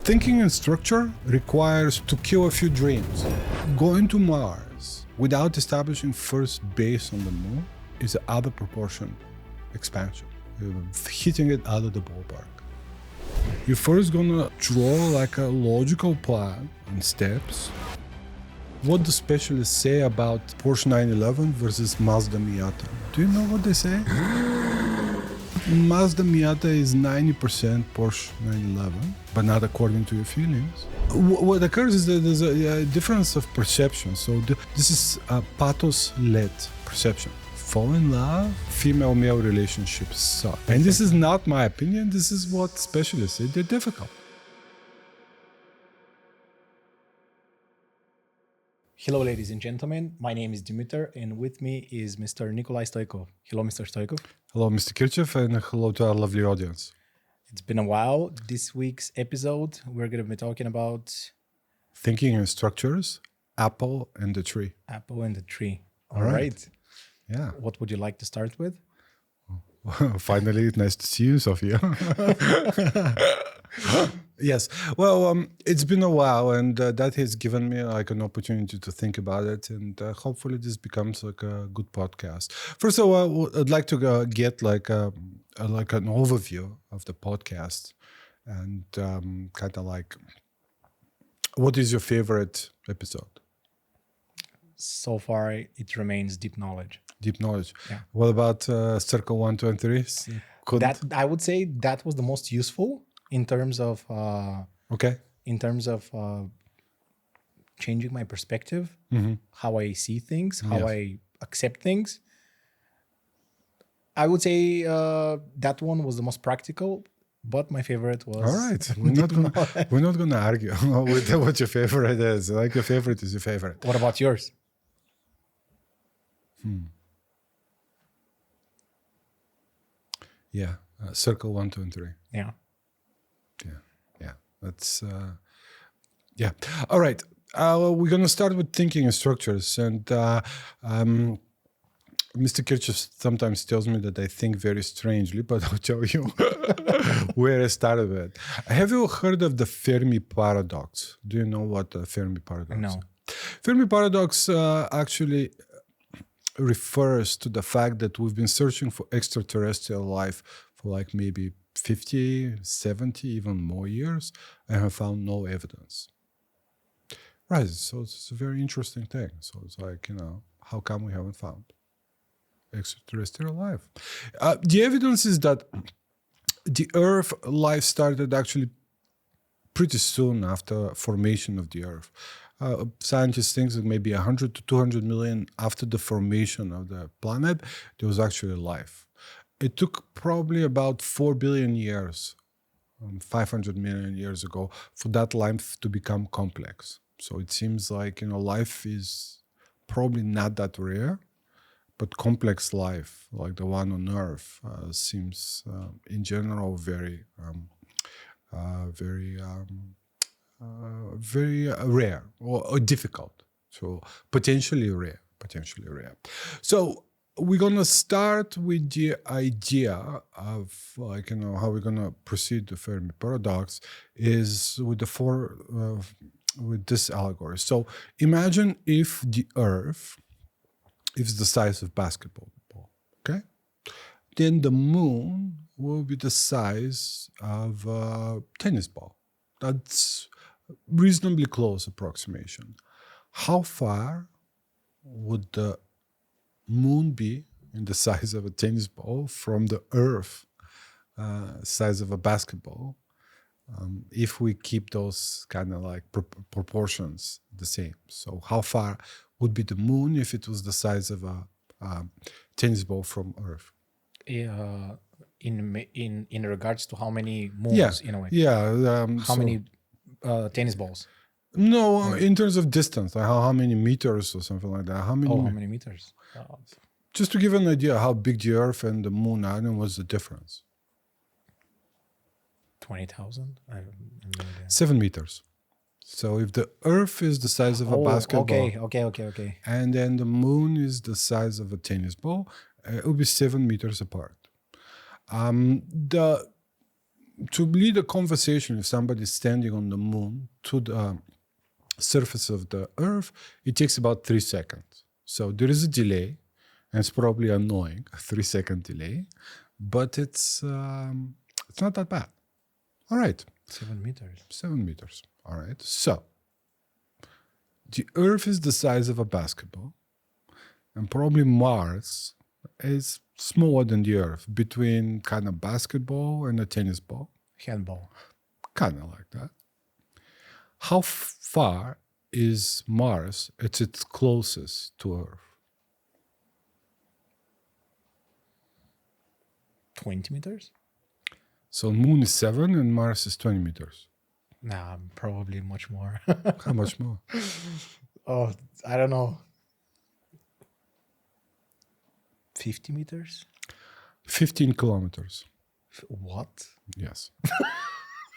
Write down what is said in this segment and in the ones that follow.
Thinking in structure requires to kill a few dreams. Going to Mars without establishing first base on the moon is an out of proportion expansion. You're hitting it out of the ballpark. You're first gonna draw like a logical plan and steps. What do specialists say about Porsche 911 versus Mazda Miata? Do you know what they say? Mazda Miata is 90% Porsche 911, but not according to your feelings. What occurs is that there's a difference of perception. So this is a pathos-led perception. Fall in love, female-male relationships suck. And this is not my opinion. This is what specialists say. They're difficult. Hello, ladies and gentlemen. My name is Dimitar, and with me is Mr. Nikolay Stoykov. Hello, Mr. Stoykov. Hello, Mr. Kirchev, and hello to our lovely audience. It's been a while. This week's episode, we're going to be talking about Thinking in structures, apple and the tree. apple and the tree. All right. Yeah. What would you like to start with? Finally, nice to see you, Sophia. Yes. Well, it's been a while, and that has given me like an opportunity to think about it, and hopefully this becomes like a good podcast. First of all, I'd like to get like an overview of the podcast, and kind of like, what is your favorite episode? So far, it remains deep knowledge. Deep knowledge. Yeah. What about Circle 1, 2, and 3? That I would say that was the most useful in terms of Okay. Changing my perspective, Mm-hmm. how I see things, how Yes. I accept things. I would say that one was the most practical, but my favorite was. All right. We're not gonna argue with what your favorite is. Like your favorite is your favorite. What about yours? Yeah. Circle 1, 2, and 3. Yeah. Yeah. That's yeah. All right. We're gonna start with thinking in structures, and Mr. Kirchev sometimes tells me that I think very strangely, but I'll tell you where I started with. Have you heard of the Fermi paradox? Do you know what the Fermi paradox is? No. Fermi paradox actually refers to the fact that we've been searching for extraterrestrial life for like maybe 50, 70, even more years, and have found no evidence. Right, so it's a very interesting thing. So it's like, how come we haven't found extraterrestrial life? The evidence is that the Earth life started actually pretty soon after formation of the Earth. Scientists think that maybe 100 to 200 million after the formation of the planet, there was actually life. It took probably about 4 billion years, 500 million years ago, for that life to become complex. So it seems like, life is probably not that rare, but complex life, like the one on Earth, seems in general very rare or difficult. So potentially rare. So we're gonna start with the idea of how we're gonna proceed the Fermi paradox is with with this allegory. So imagine if the Earth is the size of basketball, okay? Then the moon will be the size of a tennis ball. That's reasonably close approximation. How far would the moon be in the size of a tennis ball from the Earth size of a basketball if we keep those kind of like proportions the same? So how far would be the moon if it was the size of a tennis ball from Earth? In regards to how many moons, in a way. Yeah. How many tennis balls? No, in terms of distance, like how many meters or something like that. How many meters? Just to give an idea how big the Earth and the moon are, and what's the difference? 20,000? I have no idea. 7 meters. So if the Earth is the size of a basketball, okay. and then the moon is the size of a tennis ball, it will be 7 meters apart. The to lead a conversation with somebody standing on the moon to the surface of the Earth, it takes about 3 seconds. So there is a delay, and it's probably annoying, a 3-second delay, but it's not that bad. All right. 7 meters. 7 meters. All right. So the Earth is the size of a basketball, and probably Mars is smaller than the Earth, between kind of basketball and a tennis ball. Handball. Kind of like that. How far is Mars at its closest to Earth? 20 meters? So Moon is 7 and Mars is 20 meters. Nah, probably much more. How much more? Oh, I don't know. 50 meters? 15 kilometers. What? Yes.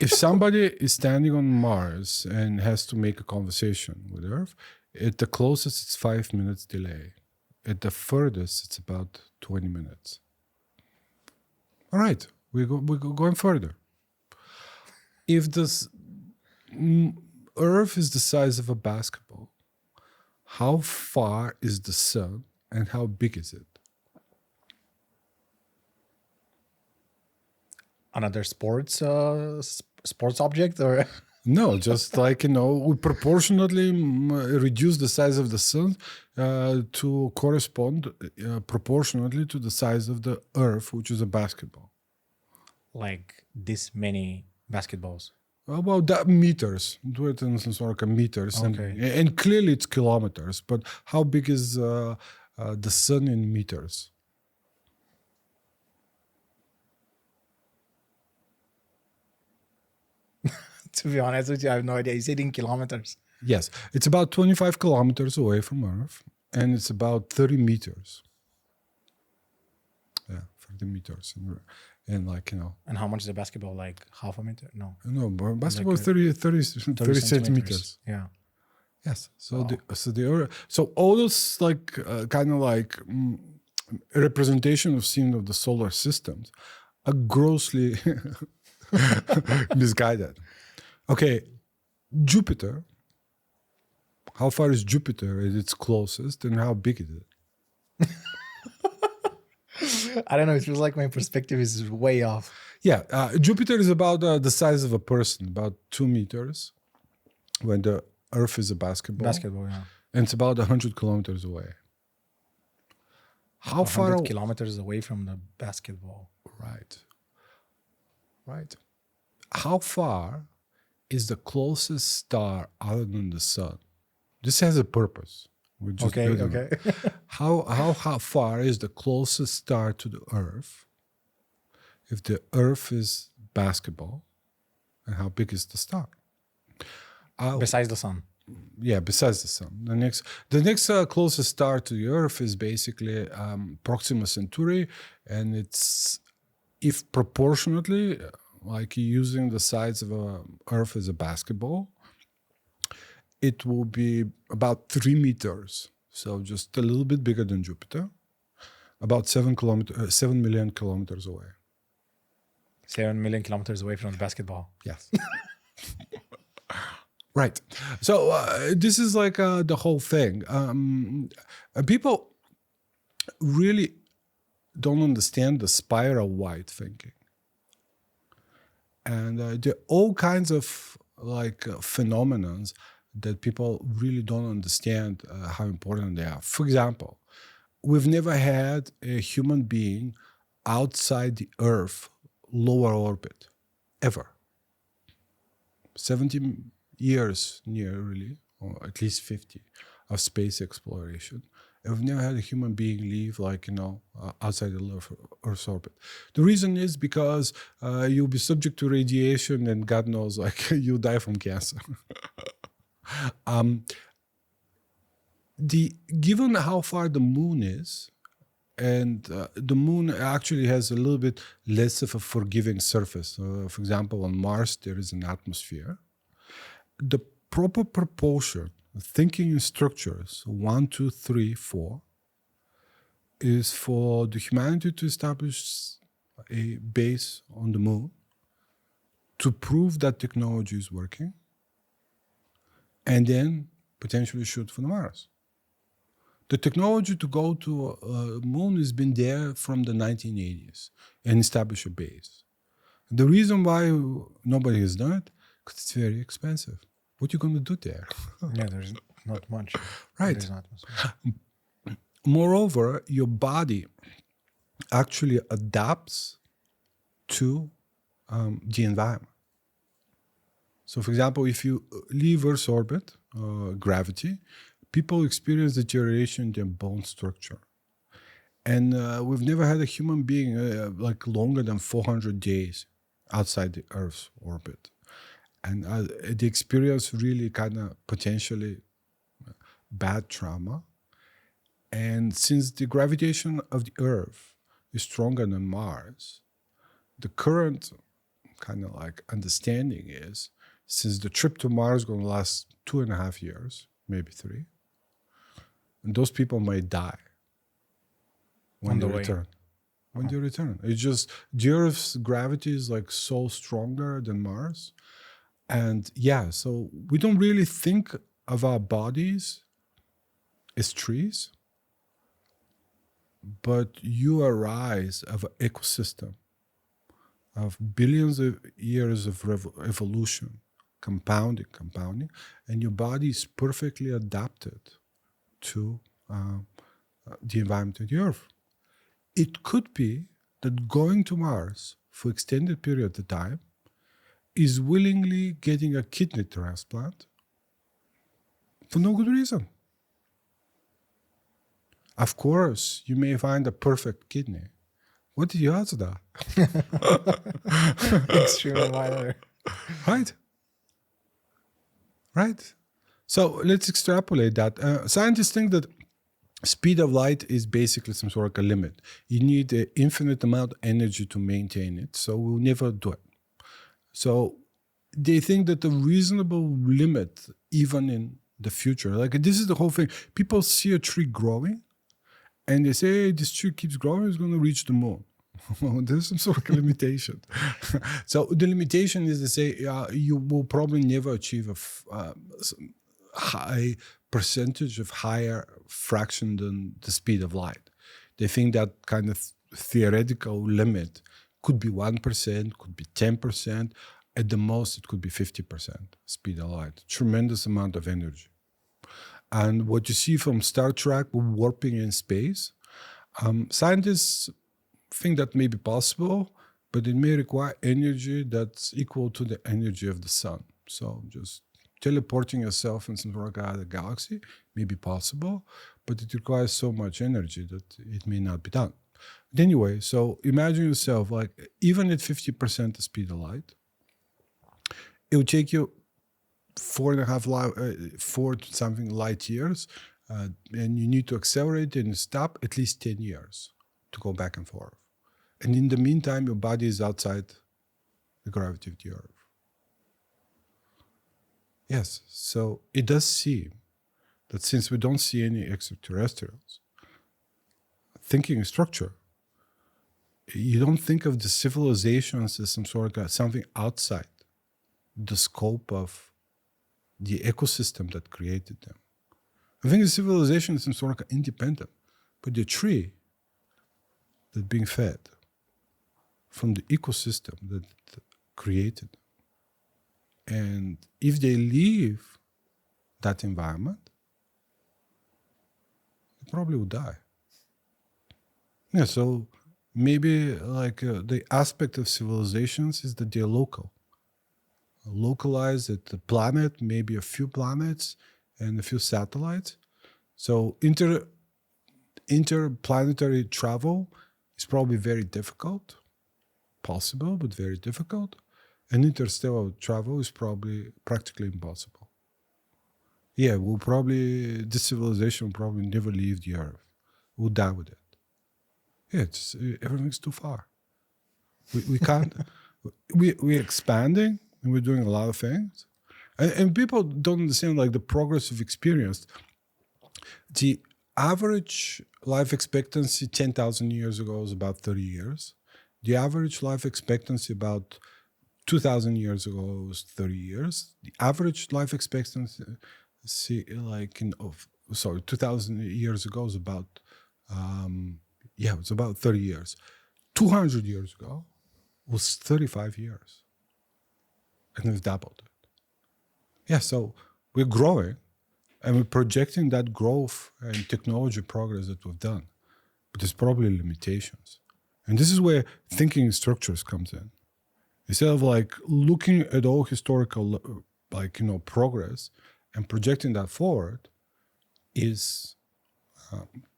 If somebody is standing on Mars and has to make a conversation with Earth, at the closest it's 5 minutes delay. At the furthest it's about 20 minutes. All right, we go going further. If this Earth is the size of a basketball, how far is the sun and how big is it? Another sports object or No, just like, we proportionately reduce the size of the sun to correspond proportionately to the size of the Earth, which is a basketball. like this many basketballs? About that meters, do it in some sort of meters, Okay. and clearly it's kilometers. But how big is the sun in meters? To be honest with you, I have no idea. You said in kilometers. Yes, it's about 25 kilometers away from Earth, and it's about 30 meters. Yeah, 30 meters, and And how much is a basketball? Like half a meter? No. no, basketball Like, 30 centimeters. Yeah. Yes. So Wow. so all those representation of scene of the solar systems are grossly misguided. Okay, Jupiter. How far is Jupiter at its closest, and how big is it? I don't know. It feels like my perspective is way off. Yeah, Jupiter is about the size of a person, about 2 meters, when the Earth is a basketball. Basketball, yeah. And it's about 100 kilometers away. How 100 far? kilometers away from the basketball. Right. How far is the closest star other than the sun? This has a purpose. We're just building it. How far is the closest star to the Earth? If the Earth is basketball, and how big is the star? Besides the sun. Yeah, besides the sun. The next closest star to the Earth is basically Proxima Centauri, and it's, if proportionately, like using the size of Earth as a basketball, it will be about 3 meters. So just a little bit bigger than Jupiter, about 7 million kilometers away. 7 million kilometers away from the basketball. Yes. Right. So this is like the whole thing. People really don't understand the spiral wide thinking. And there are all kinds of phenomena that people really don't understand how important they are. For example, we've never had a human being outside the Earth lower orbit, ever. 70 years nearly, or at least 50, of space exploration. And we've never had a human being leave outside the Earth's orbit. The reason is because you'll be subject to radiation, and God knows, you'll die from cancer. Given how far the moon is, and the moon actually has a little bit less of a forgiving surface. For example, on Mars, there is an atmosphere. The proper proportion, thinking in structures, 1, 2, 3, 4, is for the humanity to establish a base on the moon to prove that technology is working, and then potentially shoot for the Mars. The technology to go to moon has been there from the 1980s and establish a base. The reason why nobody has done it, because it's very expensive. What are you going to do there? Yeah, there's not much. Right. There's not much. Moreover, your body actually adapts to the environment. So, for example, if you leave Earth's orbit, gravity, people experience deterioration in their bone structure. And we've never had a human being like longer than 400 days outside the Earth's orbit. And the experience really kind of potentially bad trauma. And since the gravitation of the Earth is stronger than Mars, the current kind of like understanding is, since the trip to Mars is going to last 2.5 years, maybe 3, and those people might die when they return. When they return. It's just the Earth's gravity is like so stronger than Mars. And yeah, so we don't really think of our bodies as trees, but you arise of an ecosystem of billions of years of evolution, compounding, and your body is perfectly adapted to the environment of the Earth. It could be that going to Mars for extended period of time is willingly getting a kidney transplant for no good reason. Of course, you may find a perfect kidney. What are the odds of that? Extremely minor. Right. So let's extrapolate that. Scientists think that speed of light is basically some sort of a limit. You need an infinite amount of energy to maintain it, so we'll never do it. So they think that the reasonable limit, even in the future, like this is the whole thing. People see a tree growing, and they say, hey, this tree keeps growing, it's going to reach the moon. There's some sort of limitation. So the limitation is to say you will probably never achieve a high percentage of higher fraction than the speed of light. They think that kind of theoretical limit could be 1%, could be 10%. At the most, it could be 50% speed of light. Tremendous amount of energy. And what you see from Star Trek, warping in space, scientists think that may be possible, but it may require energy that's equal to the energy of the sun. So just teleporting yourself in some sort of other galaxy may be possible, but it requires so much energy that it may not be done. But anyway, so imagine yourself like even at 50% the speed of light, it would take you 4 something light years, and you need to accelerate and stop at least 10 years to go back and forth. And in the meantime, your body is outside the gravity of the Earth. Yes, so it does seem that since we don't see any extraterrestrials, thinking structure, you don't think of the civilizations as some sort of something outside the scope of the ecosystem that created them. I think the civilization is some sort of independent, but the tree that's being fed from the ecosystem that created them. And if they leave that environment, they probably will die. Yeah, so maybe like the aspect of civilizations is that they're local. Localized at the planet, maybe a few planets and a few satellites. So interplanetary travel is probably very difficult, possible, but very difficult. And interstellar travel is probably practically impossible. Yeah, this civilization will probably never leave the Earth. We'll die with it. Yeah, everything's too far. We can't, we're expanding and we're doing a lot of things. And people don't understand like the progress of experience. The average life expectancy 10,000 years ago was about 30 years. The average life expectancy about 2,000 years ago it was 30 years. The average life expectancy, 2,000 years ago is about, it's about 30 years. 200 years ago was 35 years. And we've doubled it. Yeah, so we're growing and we're projecting that growth and technology progress that we've done. But there's probably limitations. And this is where thinking structures comes in. Instead of like looking at all historical progress and projecting that forward, is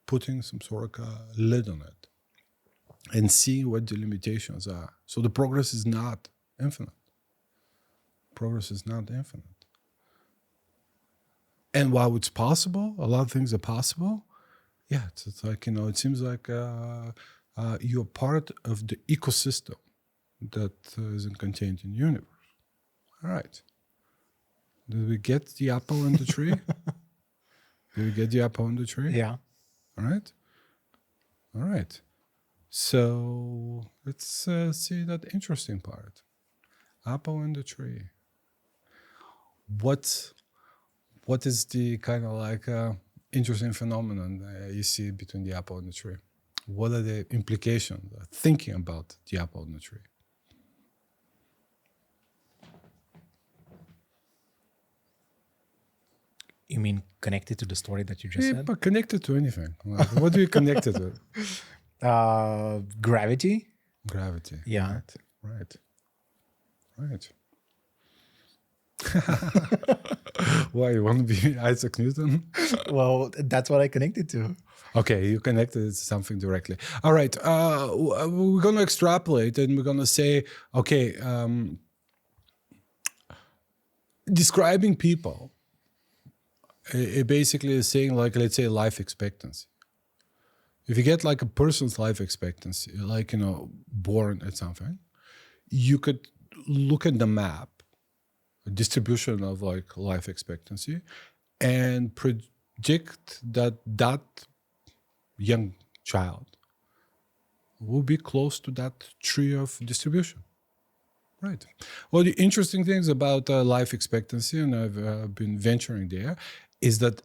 putting some sort of a lid on it and see what the limitations are. So the progress is not infinite. Progress is not infinite. And while it's possible, a lot of things are possible. Yeah, it's like, it seems like you're part of the ecosystem that is contained in the universe. All right. Did we get the apple in the tree? Did we get the apple in the tree? Yeah. All right. All right. So let's see that interesting part. Apple in the tree. What is the kind of like interesting phenomenon you see between the apple and the tree? What are the implications thinking about the apple and the tree? You mean connected to the story that you just said? But connected to anything. Like, what do you connect it with? Gravity. Gravity. Yeah. Right. Why, you want to be Isaac Newton? Well, that's what I connected to. Okay, you connected it to something directly. All right, we're going to extrapolate and we're going to say, okay, describing people, it basically is saying, like, let's say life expectancy. If you get like a person's life expectancy, like, born at something, you could look at the map, a distribution of like life expectancy, and predict that young child will be close to that tree of distribution. Right. Well, the interesting things about life expectancy, and I've been venturing there, is that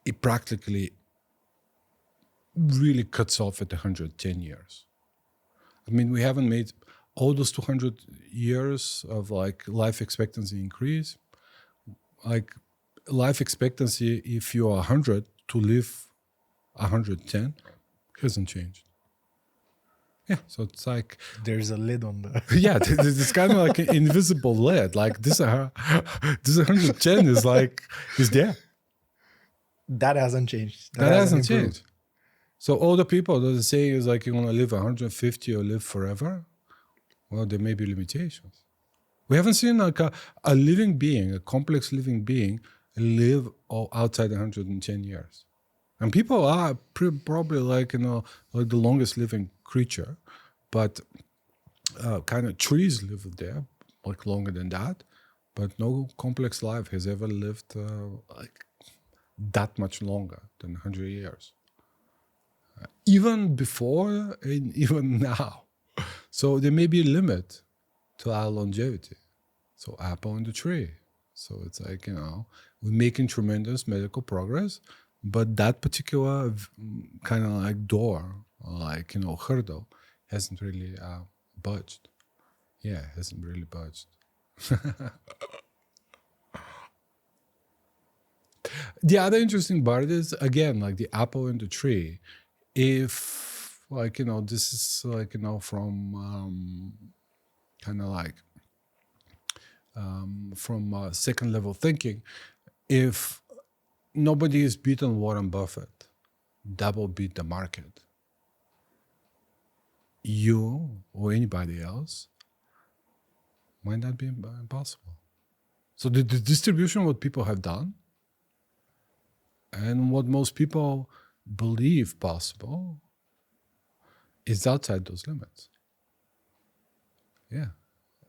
it practically really cuts off at 110 years. I mean, we haven't made all those 200 years of like life expectancy increase. Like life expectancy, if you are 100, to live 110 hasn't changed. Yeah, so it's like there's a lid on the. Yeah, it's kind of like an invisible lid. Like this 110 is there. That hasn't changed. That hasn't changed. So all the people that are saying is like you want to live 150 or live forever, well, there may be limitations. We haven't seen like a living being, a complex living being, live outside 110 years. And people are probably like, like the longest living creature, but kind of trees live there like longer than that, but no complex life has ever lived like that much longer than 100 years. Even before and even now. So there may be a limit to our longevity. So apple in the tree. So it's like, we're making tremendous medical progress, but that particular kind of like door, like, hurdle hasn't really budged. Yeah, hasn't really budged. The other interesting part is, again, like the apple in the tree. If, like, this is like, from kind of like from second level thinking, if nobody has beaten Warren Buffett, double beat the market, you or anybody else might not be impossible. So the distribution, what people have done and what most people believe possible is outside those limits. Yeah,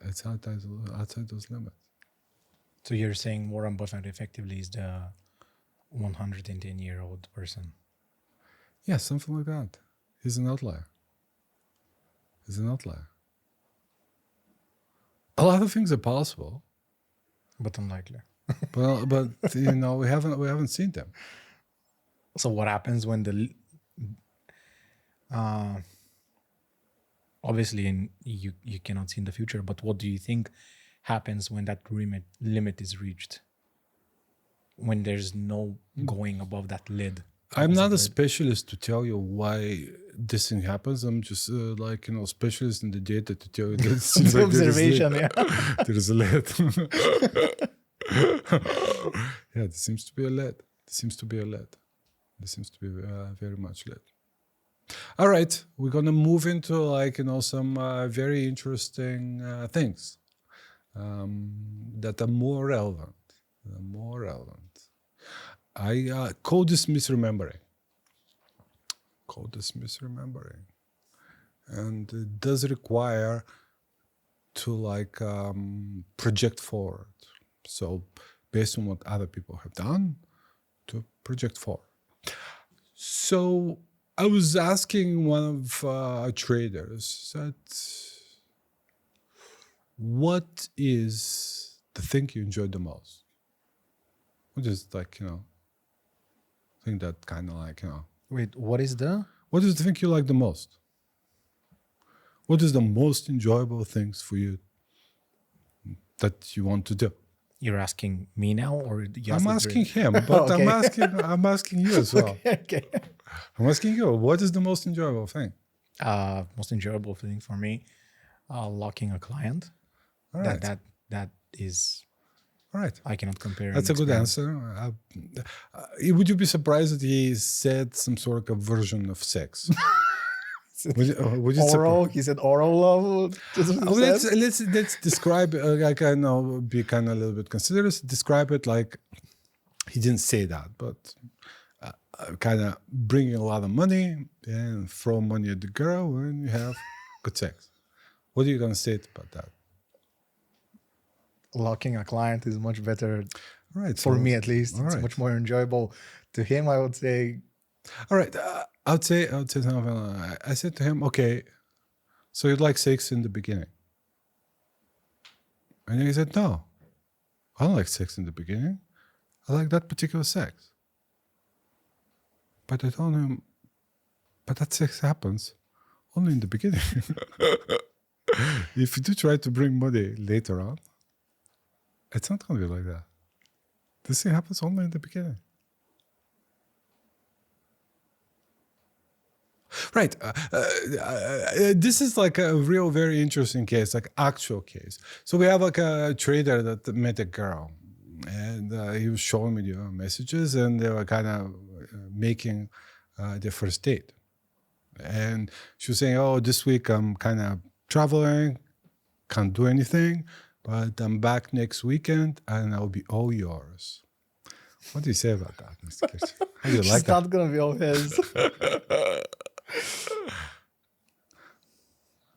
it's outside those limits. So you're saying Warren Buffett effectively is the 110-year-old person? Yeah, something like that. He's an outlier. A lot of things are possible, but unlikely. but we haven't seen them. So what happens when obviously you cannot see in the future, but what do you think happens when that limit is reached? When there's no going above that lid? I'm not a lid. specialist to tell you why this thing happens. I'm just specialist in the data to tell you that it seems like Observation, yeah. there is a lead. Yeah, there seems to be a lead. There seems to be a lead. There seems to be very much lead. All right, we're gonna move into some very interesting things that are more relevant. I call this misremembering. And it does require to project forward. So based on what other people have done, to project forward. So I was asking one of our traders that what is the thing you enjoy the most? What is thing that kind of Wait, what is the? What is the thing you like the most? What is the most enjoyable things for you that you want to do? You're asking me now, or I'm asking him, but Okay. I'm asking you as well. Okay. I'm asking you, what is the most enjoyable thing? Most enjoyable thing for me, locking a client. All right. That is. All right. I cannot compare. That's a good answer. Would you be surprised that he said some sort of version of sex? Would you Oral. He said oral love. Let's describe. Be kind of a little bit considerate. Describe it like he didn't say that, but kind of bringing a lot of money and throw money at the girl when you have good sex. What are you gonna say about that? Locking a client is much better. Right. For me, at least, all it's right. much more enjoyable. To him, I would say. All right. I would say something. I said to him, okay, so you'd like sex in the beginning? And he said, no, I don't like sex in the beginning. I like that particular sex. But I told him, but that sex happens only in the beginning. If you do try to bring money later on, it's not going to be like that. This thing happens only in the beginning. Right. This is like a real, very interesting case, like actual case. So we have like a trader that met a girl, and he was showing me the messages, and they were kind of making their first date. And she was saying, oh, this week I'm kind of traveling, can't do anything, but I'm back next weekend and I'll be all yours. What do you say about that, Mr. Kirchev? How do you like It's not going to be all his.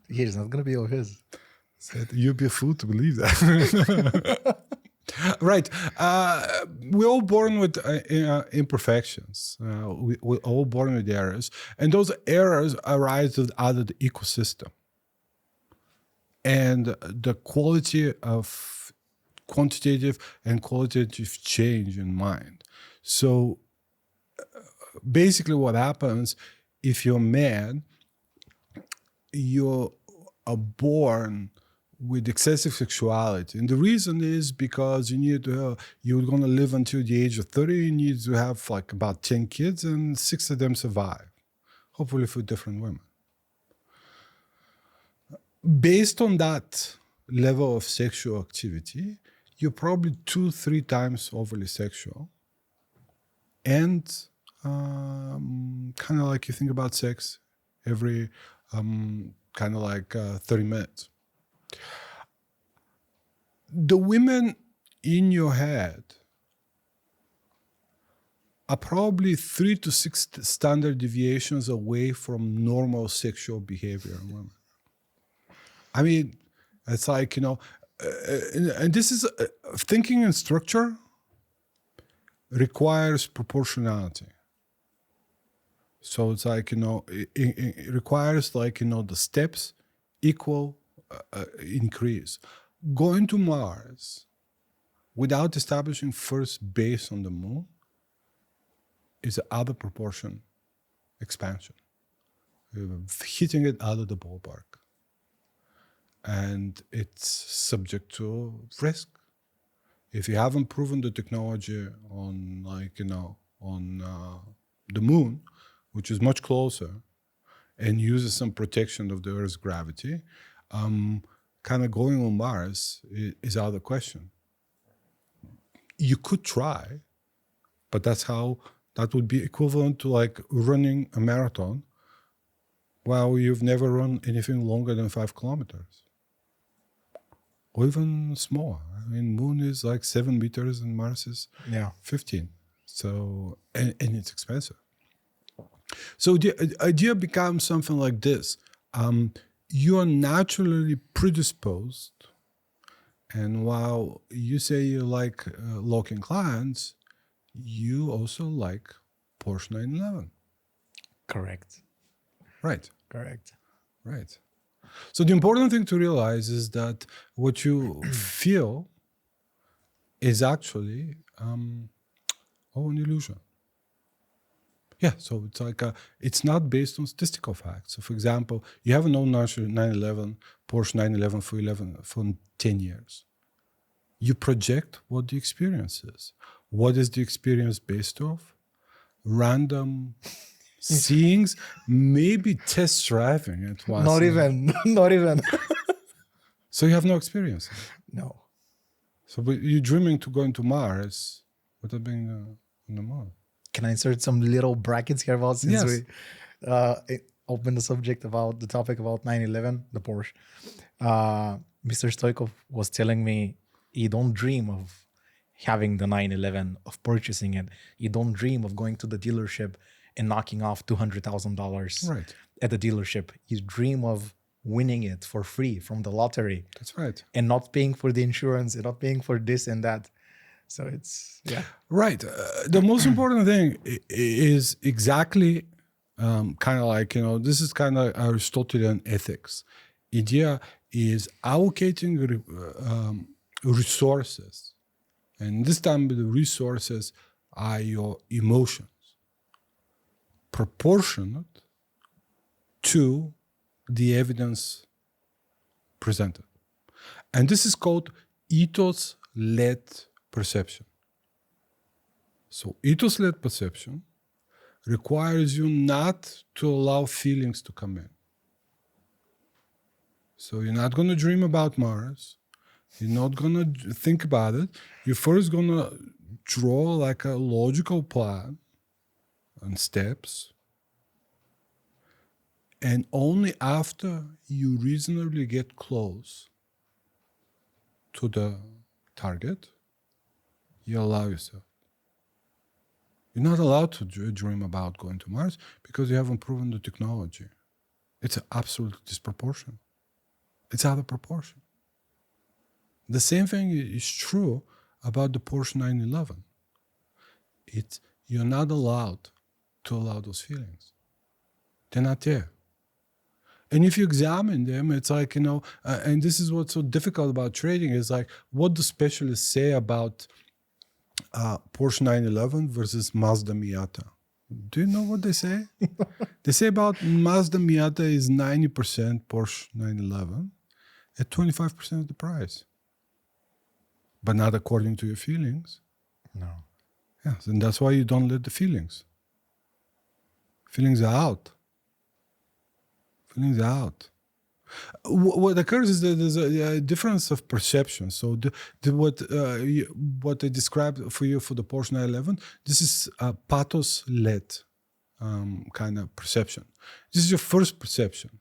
He's not going to be all his. Said, you'd be a fool to believe that. Right. We're all born with imperfections. We're all born with errors. And those errors arise out of the ecosystem. And the quality of quantitative and qualitative change in mind. So basically what happens, if you're a man, you are born with excessive sexuality. And the reason is because you're going to live until the age of 30, you need to have like about 10 kids and 6 of them survive, hopefully for different women. Based on that level of sexual activity, you're probably 2-3 times overly sexual. And kind of like you think about sex every kind of like 30 minutes. The women in your head are probably 3 to 6 standard deviations away from normal sexual behavior in women. I mean, it's like, and this is thinking in structure requires proportionality. So it's like, it requires like, the steps equal increase. going to Mars without establishing first base on the moon is an out of proportion expansion. Hitting it out of the ballpark. And it's subject to risk. If you haven't proven the technology on the moon, which is much closer and uses some protection of the Earth's gravity, kind of going on Mars is out of the question. You could try, but that would be equivalent to like running a marathon while you've never run anything longer than 5 kilometers. Or even smaller. I mean, moon is like 7 meters and Mars is 15. So, and it's expensive. So the idea becomes something like this. You are naturally predisposed. And while you say you like locking clients, you also like Porsche 911. Correct. Right. Correct. Right. So the important thing to realize is that what you feel is actually an illusion. Yeah, so it's like it's not based on statistical facts. So for example, you haven't known Porsche 911 for 10 years. You project what the experience is. What is the experience based off? Random seeings, maybe test driving at once. Not even. So you have no experience. No. So but you're dreaming to going to Mars without being on the moon. Can I insert some little brackets here about since Yes. we opened the subject about the topic about 911, the Porsche. Mr. Stoykov was telling me you don't dream of having the 911, of purchasing it. You don't dream of going to the dealership and knocking off $200,000 Right. at the dealership. You dream of winning it for free from the lottery. That's right. And not paying for the insurance and not paying for this and that. So it's, Right. The most important thing is exactly kind of like, this is kind of Aristotelian ethics. Idea is allocating resources. And this time the resources are your emotions, proportionate to the evidence presented. And this is called ethos-led perception. So ethos-led perception requires you not to allow feelings to come in. So you're not going to dream about Mars. You're not going to think about it. You're first going to draw like a logical plan and steps. And only after you reasonably get close to the target, you allow yourself. You're not allowed to dream about going to Mars because you haven't proven the technology. It's absolutely disproportionate. It's out of proportion. The same thing is true about the Porsche 911. You're not allowed to allow those feelings. They're not there. And if you examine them, it's like, and this is what's so difficult about trading is like, what do specialists say about Porsche 911 versus Mazda Miata? Do you know what they say? They say about Mazda Miata is 90% Porsche 911 at 25% of the price. But not according to your feelings. no. Yes, and that's why you don't let the feelings. Feelings are out. Feelings are out. What occurs is that there's a difference of perception. So what I described for you for the Porsche 911, this is a pathos-led kind of perception. This is your first perception.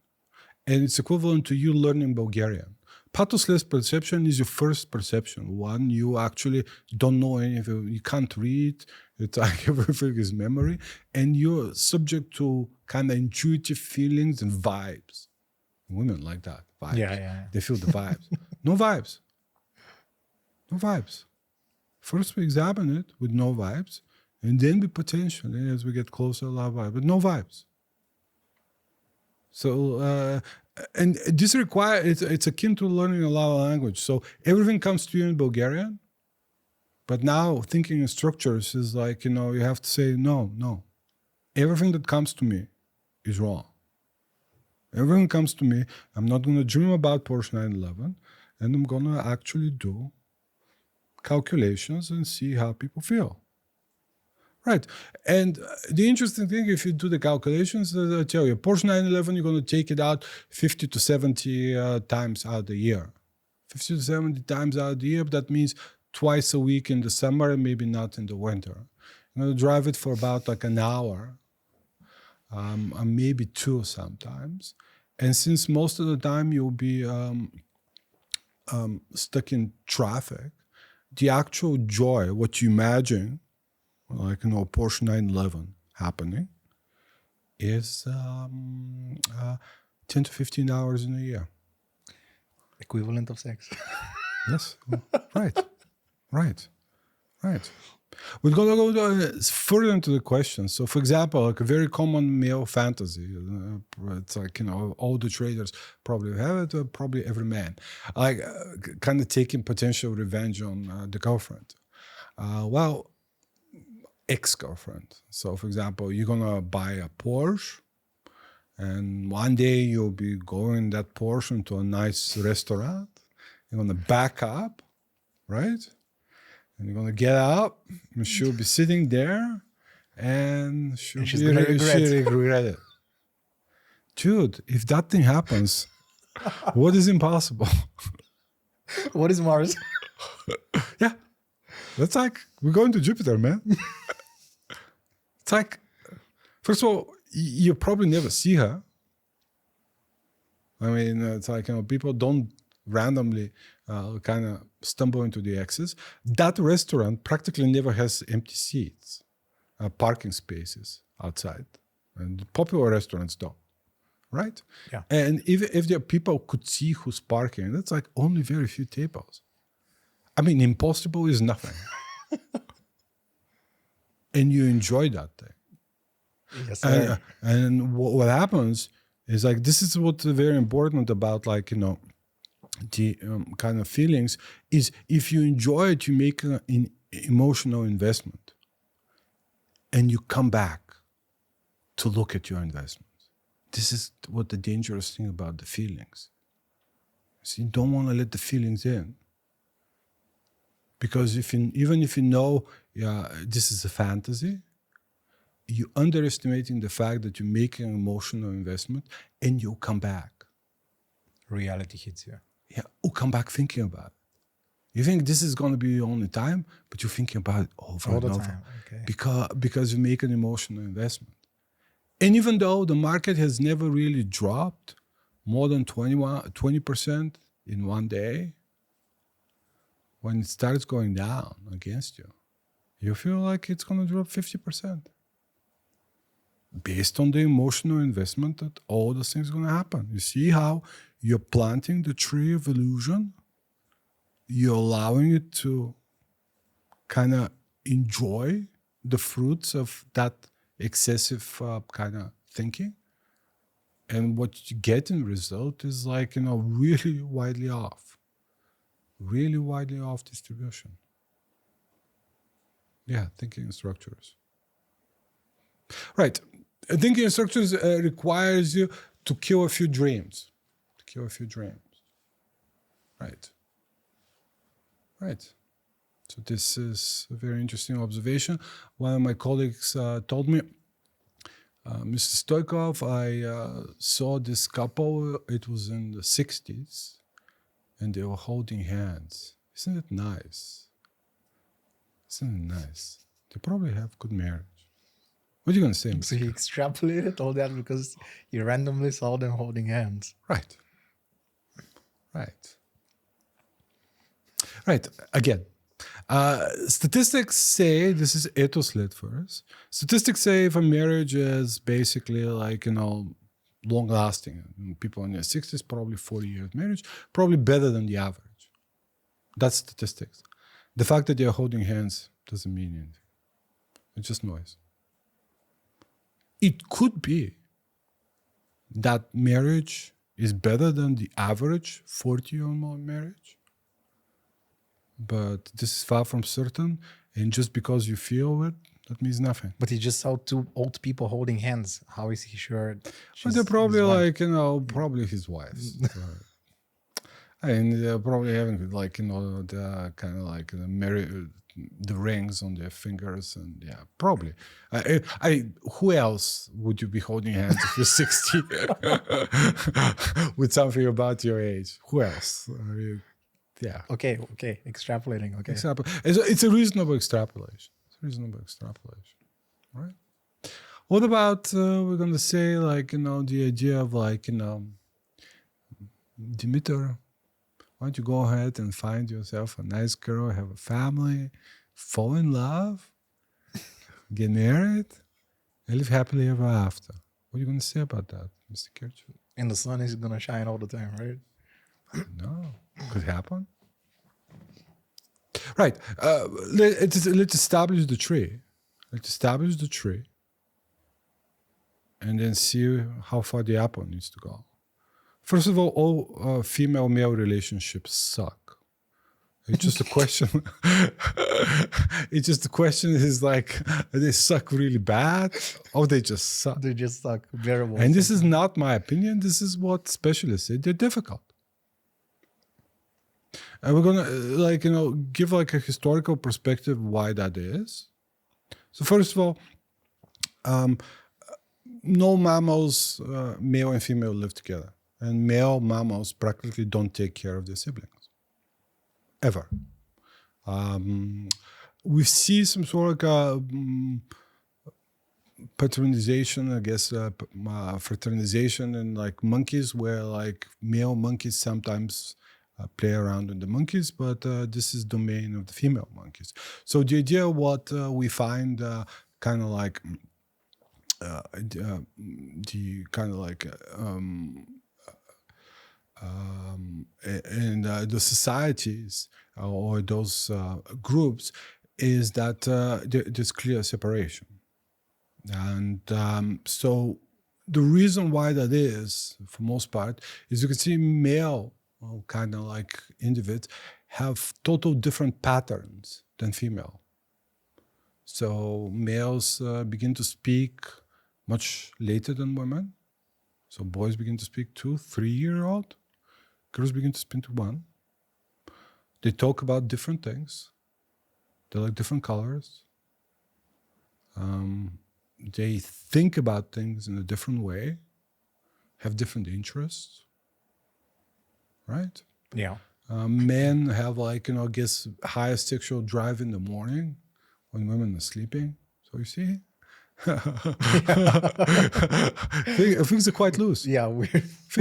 And it's equivalent to you learning Bulgarian. Pathos-led perception is your first perception. One, you actually don't know anything. You can't read. It's like everything is memory. And you're subject to kind of intuitive feelings and vibes. Women like that. Vibes. Yeah. They feel the vibes. No vibes. No vibes. First we examine it with no vibes. And then we potentially, as we get closer, allow vibes. But no vibes. So And this it's akin to learning a language. So everything comes to you in Bulgarian, but now thinking in structures is like, you have to say, no. Everything that comes to me is wrong. Everything comes to me, I'm not going to dream about Porsche 911, and I'm going to actually do calculations and see how people feel. Right. And the interesting thing, if you do the calculations, I tell you, Porsche 911, you're going to take it out 50 to 70 times out of the year. 50 to 70 times out of the year, that means twice a week in the summer and maybe not in the winter. You're going to drive it for about like an hour, maybe two sometimes. And since most of the time you'll be stuck in traffic, the actual joy, what you imagine, like, Porsche 911 happening, is 10 to 15 hours in a year. Equivalent of sex. Yes, right. We're going to go further into the question. So, for example, like a very common male fantasy, it's like, all the traders probably have it, probably every man, like kind of taking potential revenge on the girlfriend. Ex-girlfriend. So, for example, you're going to buy a Porsche, and one day you'll be going that Porsche into a nice restaurant. You're going to back up, right? And you're going to get up, and she'll be sitting there, and she's going to regret it. Dude, if that thing happens, what is impossible? What is Mars? Yeah. That's like, we're going to Jupiter, man. It's like, first of all, you probably never see her. I mean, it's like, people don't randomly kind of stumble into the exes. That restaurant practically never has empty seats, parking spaces outside. And popular restaurants don't, right? Yeah. And if the people could see who's parking, that's like only very few tables. I mean, impossible is nothing. And you enjoy that thing. Yes, sir. And what happens is like, this is what's very important about, like, the kind of feelings is, if you enjoy it, you make an emotional investment and you come back to look at your investment. This is what the dangerous thing about the feelings. So you don't want to let the feelings in. Because even if you know, this is a fantasy, you're underestimating the fact that you're making an emotional investment, and you'll come back. Reality hits you. Yeah, you'll come back thinking about it. You think this is going to be the only time, but you're thinking about it over and over. Time. Okay. Because you make an emotional investment. And even though the market has never really dropped more than 20% in one day, when it starts going down against you, you feel like it's going to drop 50%. Based on the emotional investment that all those things are going to happen. You see how you're planting the tree of illusion? You're allowing it to kind of enjoy the fruits of that excessive kind of thinking. And what you get in result is like, really widely off. Really widely off distribution. Yeah, thinking in structures. Right. Thinking in structures requires you to kill a few dreams. Right. So this is a very interesting observation. One of my colleagues told me, Mr. Stoykov, I saw this couple, it was in the 60s, and they were holding hands. Isn't it nice? They probably have good marriage. What are you going to say, Mr. So he extrapolated all that because he randomly saw them holding hands. Right. Again, statistics say, this is ethos-led for us, statistics say if a marriage is basically like, long-lasting, people in their 60s, probably 40 years marriage, probably better than the average. That's statistics. The fact that they're holding hands doesn't mean anything. It's just noise. It could be that marriage is better than the average 40 or more marriage. But this is far from certain. And just because you feel it, that means nothing. But he just saw two old people holding hands. How is he sure? But she's they're probably his wife? like, probably his wives. And they're probably having like, the kind of like the rings on their fingers, and yeah, probably. Who else would you be holding hands if you're 60 with something about your age? Who else? Yeah. Okay, extrapolating. Okay. It's a reasonable extrapolation. Right? What about we're gonna say like the idea of like Dimitar? Why don't you go ahead and find yourself a nice girl, have a family, fall in love, get married, and live happily ever after? What are you going to say about that, Mr. Kirchev? And the sun is gonna shine all the time, right? No, could happen. Right. Let's establish the tree. And then see how far the apple needs to go. First of all female-male relationships suck. It's just a question. It's just the question is like, they suck really bad or they just suck. They just suck. Variable. And this is not my opinion. This is what specialists say. They're difficult. And we're gonna give like a historical perspective why that is. So first of all, no mammals, male and female, live together. And male mammals practically don't take care of their siblings. Ever. We see some sort of patronization, I guess, fraternization in like monkeys, where like male monkeys sometimes play around with the monkeys, but this is domain of the female monkeys. So the idea what we find kind of like the kind of like in the societies or those groups is that there's clear separation. And so the reason why that is, for most part, is you can see male kind of like individuals have total different patterns than female. So males begin to speak much later than women. So boys begin to speak 2-3-year-old. Girls begin to speak to 1. They talk about different things. They like different colors. They think about things in a different way, have different interests, right? Yeah. Men have like, I guess, higher sexual drive in the morning when women are sleeping. So you see, things are quite loose. Yeah, we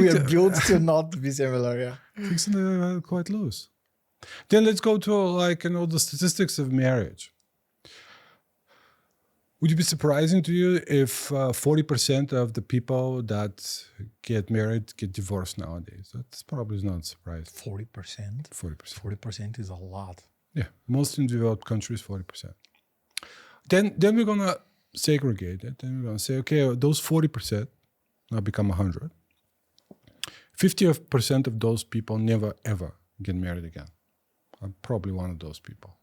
are built to not be similar. Yeah. Things are quite loose. Then let's go to like, the statistics of marriage. Would it be surprising to you if 40% of the people that get married get divorced nowadays? That's probably not a surprise. 40%? 40%. 40% is a lot. Yeah, most in developed countries, 40%. Then we're going to segregate it. Then we're going to say, okay, those 40% now become 100. 50% of those people never, ever get married again. I'm probably one of those people.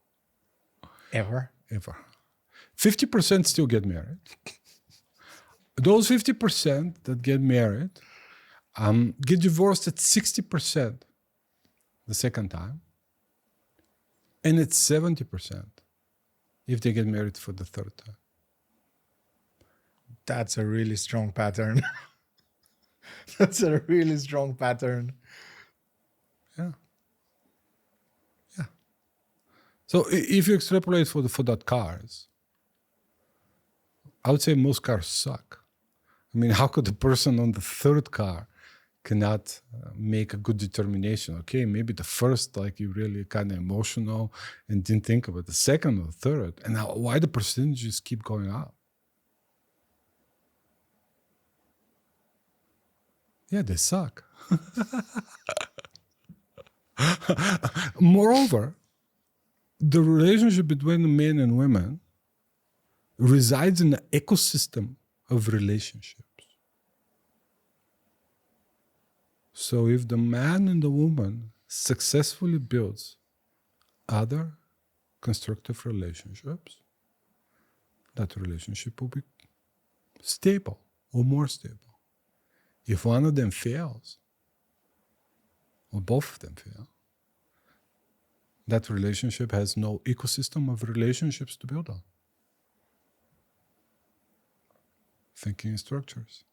Ever? 50% still get married. Those 50% that get married get divorced at 60% the second time. And it's 70% if they get married for the third time. That's a really strong pattern. That's a really strong pattern. Yeah. So if you extrapolate for that cars, I would say most cars suck. I mean, how could the person on the third car cannot make a good determination? Okay, maybe the first, like you really kind of emotional and didn't think of it. The second or third, and now why the percentages keep going up? Yeah, they suck. Moreover, the relationship between men and women resides in the ecosystem of relationships. So if the man and the woman successfully builds other constructive relationships, that relationship will be stable or more stable. If one of them fails, or both of them fail, that relationship has no ecosystem of relationships to build on. Thinking in structures.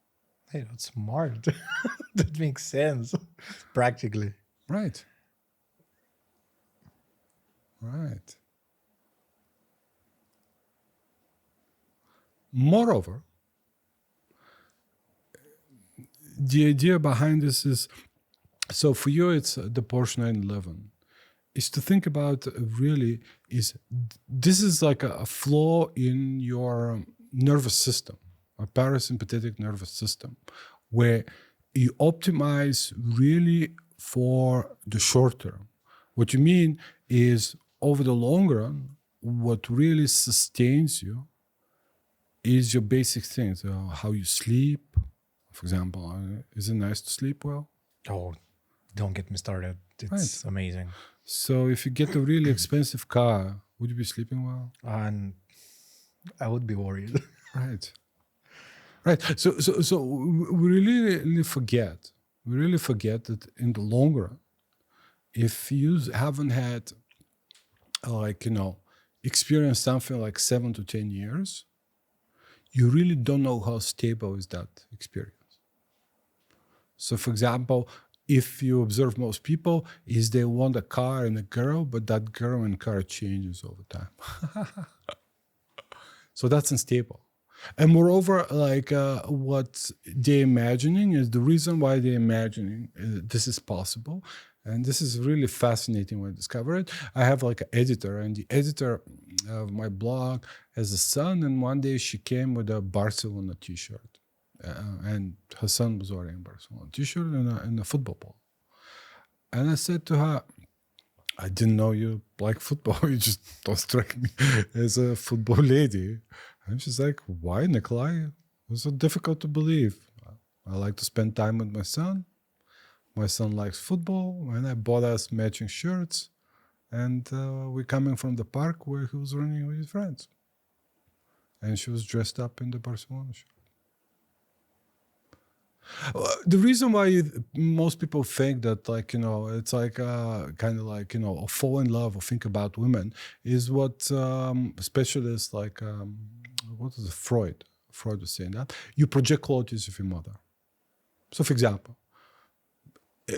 Hey, that's smart. That makes sense. Practically. Right. Right. Moreover, the idea behind this is, so for you it's the Porsche 911, is to think about really is this is like a flaw in your nervous system, a parasympathetic nervous system, where you optimize really for the short term. What you mean is over the long run, what really sustains you is your basic things, how you sleep. For example, is it nice to sleep well? Oh, don't get me started. It's amazing. So if you get a really expensive car, would you be sleeping well? And I would be worried. Right. Right. So we really forget. We really forget that in the long run, if you haven't had, experienced something like 7 to 10 years, you really don't know how stable is that experience. So, for example, if you observe most people, is they want a car and a girl, but that girl and car changes over time. So that's unstable. And moreover, what they're imagining is the reason why they're imagining this is possible. And this is really fascinating when I discovered it. I have like an editor, and the editor of my blog has a son, and one day she came with a Barcelona t-shirt. And her son was wearing a Barcelona t-shirt and a football ball. And I said to her, I didn't know you like football. You just don't strike me as a football lady. And she's like, why, Nikolay? It was so difficult to believe. I like to spend time with my son. My son likes football, and I bought us matching shirts. And we're coming from the park where he was running with his friends. And she was dressed up in the Barcelona shirt. The reason why most people think that, it's like kind of like, fall in love or think about women is what specialists like, what is it, Freud was saying that, you project qualities of your mother. So, for example,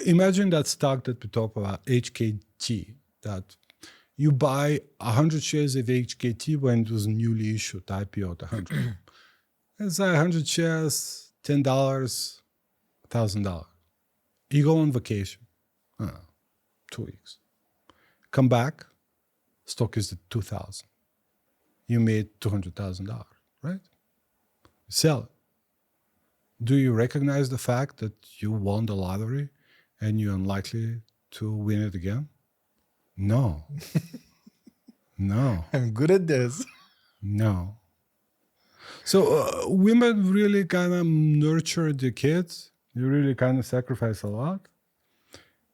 imagine that stock that we talk about, HKT, that you buy 100 shares of HKT when it was newly issued, IPO at 100. It's like 100 shares, $10, $1,000. You go on vacation, 2 weeks. Come back, stock is at 2,000. You made $200,000, right? Sell it. Do you recognize the fact that you won the lottery and you're unlikely to win it again? No. No. I'm good at this. No. So women really kind of nurture the kids. They really kind of sacrifice a lot.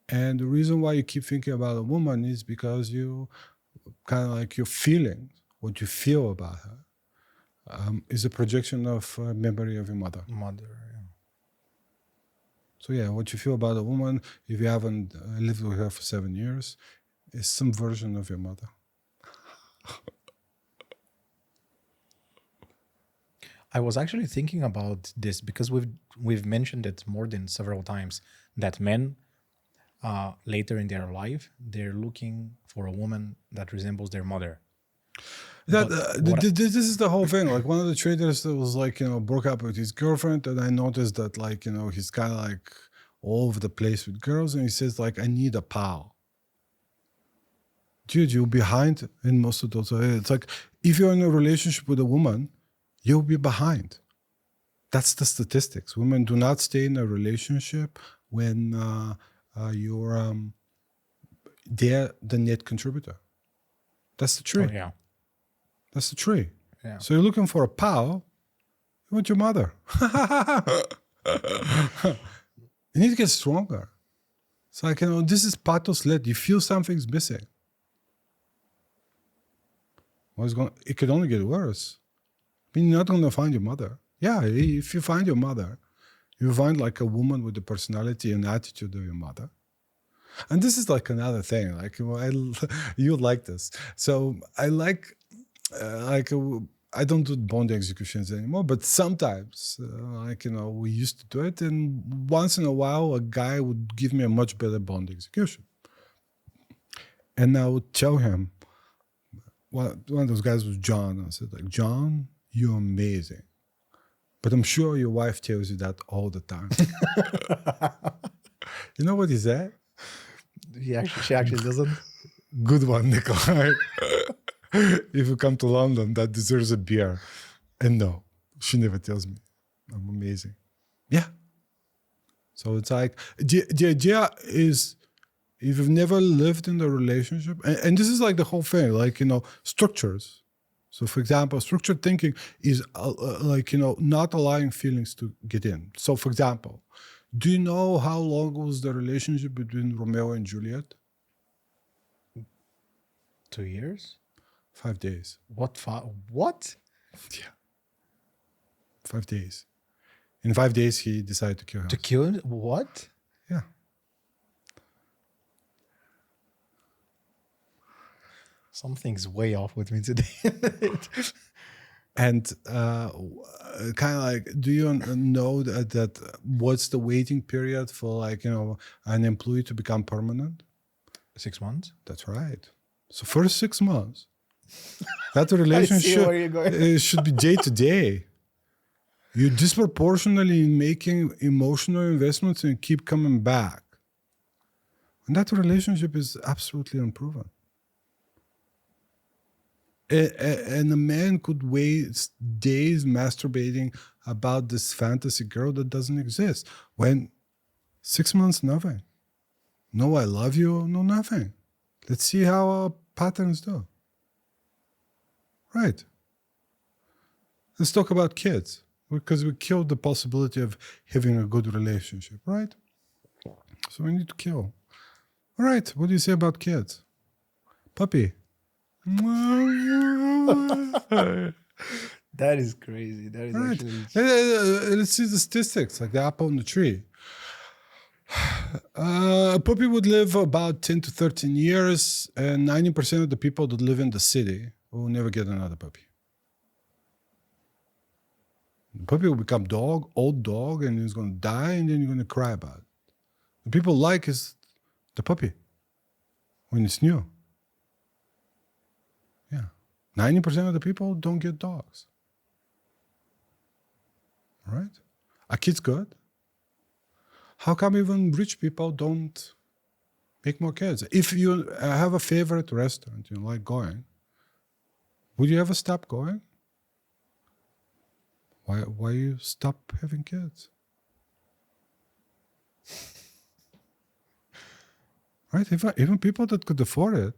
And the reason why you keep thinking about a woman is because you kind of like your feelings, what you feel about her, is a projection of memory of your mother. Yeah. So yeah, what you feel about a woman, if you haven't lived with her for 7 years, is some version of your mother. I was actually thinking about this because we've mentioned it more than several times that men later in their life, they're looking for a woman that resembles their mother. This is the whole thing. Like one of the traders that was like, broke up with his girlfriend, and I noticed that he's kind of like all over the place with girls, and he says like, I need a pal. Dude, you're behind in most of those. It's like if you're in a relationship with a woman, you'll be behind. That's the statistics. Women do not stay in a relationship when they're the net contributor. That's the tree. Oh, yeah. That's the tree. Yeah. So you're looking for a pal, you want your mother. You need to get stronger. It's like, this is pathos led. You feel something's missing. It could only get worse. I mean, you're not going to find your mother. Yeah, if you find your mother, you find like a woman with the personality and attitude of your mother. And this is like another thing. Like, you like this. So I I don't do bond executions anymore, but sometimes, we used to do it. And once in a while, a guy would give me a much better bond execution. And I would tell him, one of those guys was John. I said, like, John, you're amazing. But I'm sure your wife tells you that all the time. You know what he said? She actually doesn't. Good one, Nikolay. If you come to London, that deserves a beer. And no, she never tells me. I'm amazing. Yeah. So it's like, the idea is, if you've never lived in a relationship, and this is like the whole thing, like, structures. So for example, structured thinking is not allowing feelings to get in. So for example, do you know how long was the relationship between Romeo and Juliet? 2 years? 5 days. What? What? Yeah. 5 days. In 5 days, he decided to kill him. To kill him? What? Yeah. Something's way off with me today. And kind of like, do you know that what's the waiting period for like, an employee to become permanent? 6 months? That's right. So first 6 months, that I see relationship where you're going. should be day to day. You're disproportionately making emotional investments and keep coming back. And that relationship is absolutely unproven. And a man could waste days masturbating about this fantasy girl that doesn't exist. When 6 months, nothing. No, I love you, no, nothing. Let's see how our patterns do. Right. Let's talk about kids, because we killed the possibility of having a good relationship, right? So we need to kill. All right, what do you say about kids? Puppy. That is crazy. That is Right. actually... Let's see the statistics, like the apple on the tree. A puppy would live about 10 to 13 years, and 90% of the people that live in the city will never get another puppy. The puppy will become old dog, and he's going to die, and then you're going to cry about it. The people like is the puppy when it's new. Yeah. 90% of the people don't get dogs. All right? Are kids good? How come even rich people don't make more kids? If you have a favorite restaurant you like going, would you ever stop going? Why you stop having kids? Right? Even people that could afford it.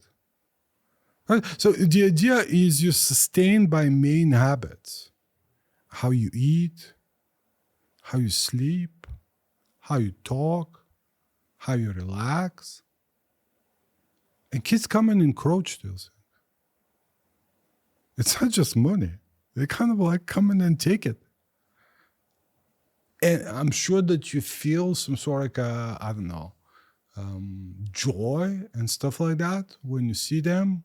Right? So the idea is you're sustained by main habits. How you eat, how you sleep, how you talk, how you relax. And kids come and encroach those things. It's not just money. They kind of like come in and take it. And I'm sure that you feel some sort of joy and stuff like that when you see them.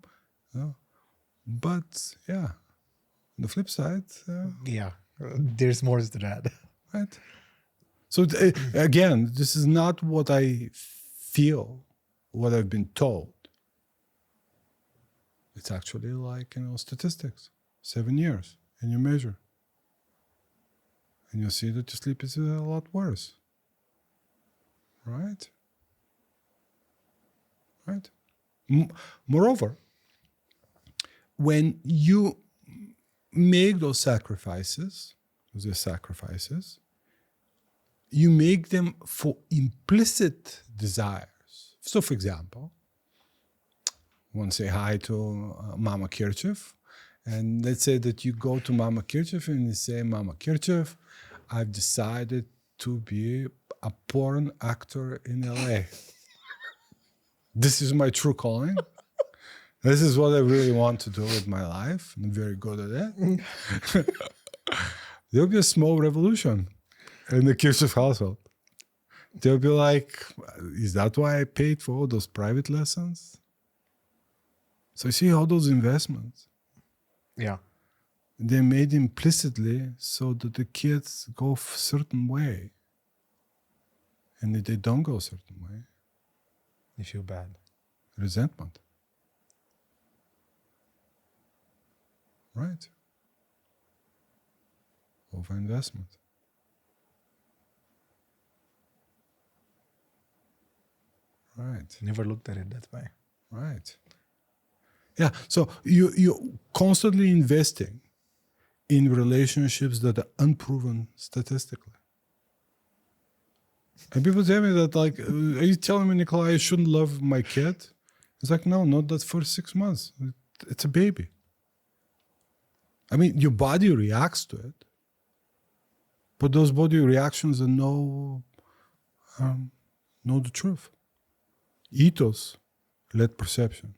But yeah, on the flip side. Yeah, there's more to that. Right. So again, this is not what I feel, what I've been told. It's actually like, statistics. 7 years, and you measure. And you'll see that your sleep is a lot worse. Right? Right? Moreover, when you make those sacrifices, you make them for implicit desires. So, for example, you want to say hi to Mama Kirchev, and let's say that you go to Mama Kirchev and you say, Mama Kirchev, I've decided to be a porn actor in LA. This is my true calling. This is what I really want to do with my life. I'm very good at it. There'll be a small revolution in the Kirchev household. They'll be like, is that why I paid for all those private lessons? So you see all those investments. Yeah. They're made implicitly so that the kids go a certain way. And if they don't go a certain way, You feel bad. resentment. Right. Overinvestment. Right. Never looked at it that way. Right. Yeah. So you're constantly investing in relationships that are unproven statistically. And people tell me that, like, are you telling me, Nikolay, I shouldn't love my kid? It's like, no, not that first 6 months. It's a baby. I mean, your body reacts to it. But those body reactions are know the truth. Ethos-led perception.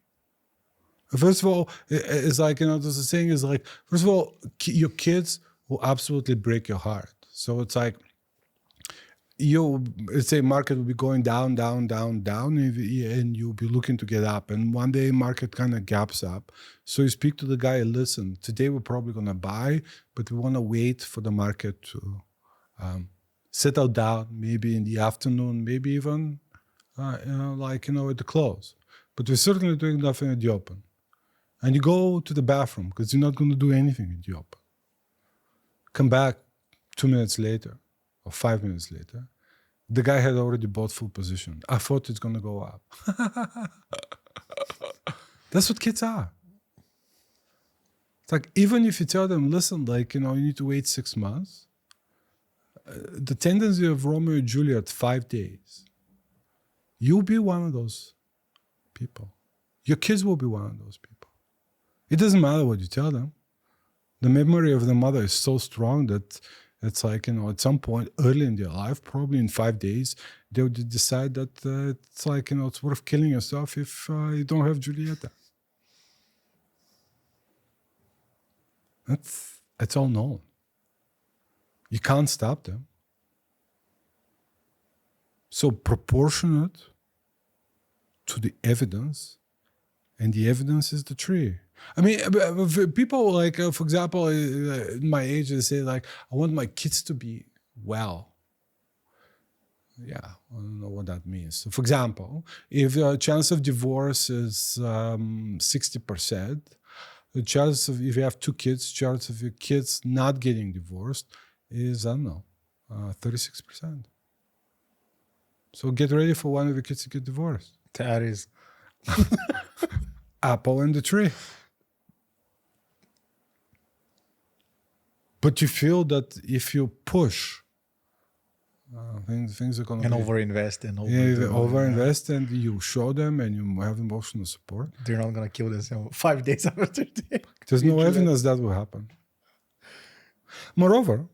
First of all, it's like, there's a saying is like, first of all, your kids will absolutely break your heart. So it's like, let's say market will be going down, and you'll be looking to get up. And one day market kind of gaps up. So you speak to the guy, listen, today we're probably going to buy, but we want to wait for the market to settle down, maybe in the afternoon, maybe even at the close. But we're certainly doing nothing at the open. And you go to the bathroom because you're not going to do anything at the open. Come back 2 minutes later or 5 minutes later. The guy had already bought full position. I thought it's going to go up. That's what kids are. It's like, even if you tell them, listen, you need to wait 6 months, the tendency of Romeo and Juliet, 5 days, you'll be one of those people. Your kids will be one of those people. It doesn't matter what you tell them. The memory of the mother is so strong that it's like, at some point early in their life, probably in 5 days, they would decide that it's like, it's worth killing yourself if you don't have Julieta. It's all known. You can't stop them. So proportionate to the evidence, and the evidence is the tree. I mean, people for example, my age, they say I want my kids to be well. Yeah, I don't know what that means. So for example, if the chance of divorce is 60%, the chance of, if you have 2 kids, chance of your kids not getting divorced is, 36%. So get ready for one of your kids to get divorced. That is apple in the tree. But you feel that if you push, things are going to overinvest and overinvest, and you show them and you have emotional support. They're not going to kill themselves 5 days after they. There's no evidence that will happen. Moreover,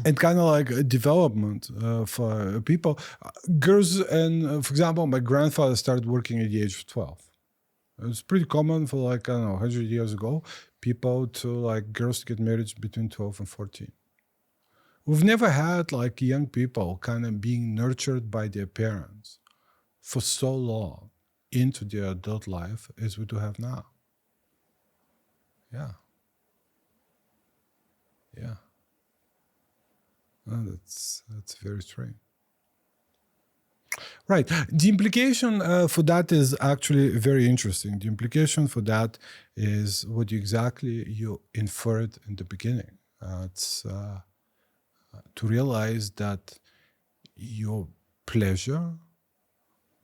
and kind of like a development for people, girls, and for example, my grandfather started working at the age of 12. It's pretty common for 100 years ago, people to girls to get married between 12 and 14. We've never had young people kind of being nurtured by their parents for so long into their adult life as we do have now. Yeah. Yeah. That's very strange. Right. The implication for that is actually very interesting. The implication for that is what exactly you inferred in the beginning. It's to realize that your pleasure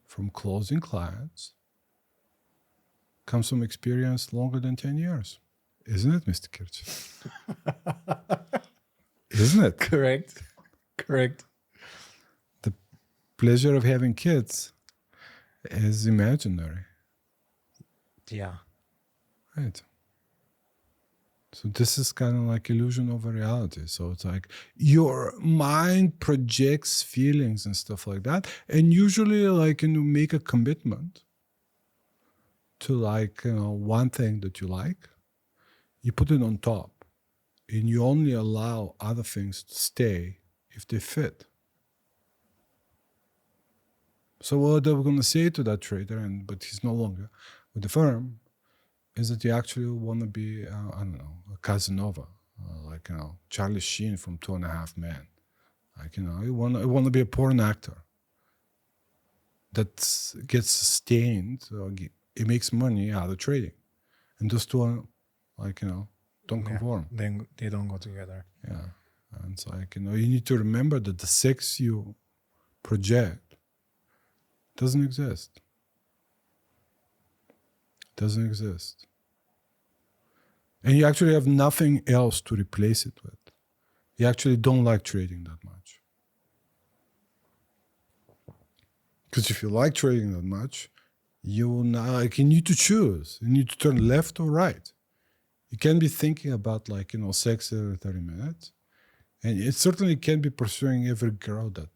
from closing clients comes from experience longer than 10 years. Isn't it, Mr. Kirchev? Isn't it? Correct. The pleasure of having kids is imaginary. Yeah. Right. So this is kind of like illusion over reality. So it's like your mind projects feelings and stuff like that. And usually like, you make a commitment to like, one thing that you like, you put it on top and you only allow other things to stay if they fit. So what I'm going to say to that trader, but he's no longer with the firm, is that you actually want to be, I don't know, a Casanova, like, Charlie Sheen from 2.5 Men. Like, you want to be a porn actor that gets sustained, it makes money out of trading. And those two are, like, don't conform. They don't go together. Yeah. And it's like, you need to remember that the sex you project doesn't exist. Doesn't exist. And you actually have nothing else to replace it with. You actually don't like trading that much. Because if you like trading that much, you need to choose. You need to turn left or right. You can't be thinking about sex every 30 minutes. And it certainly can't be pursuing every girl that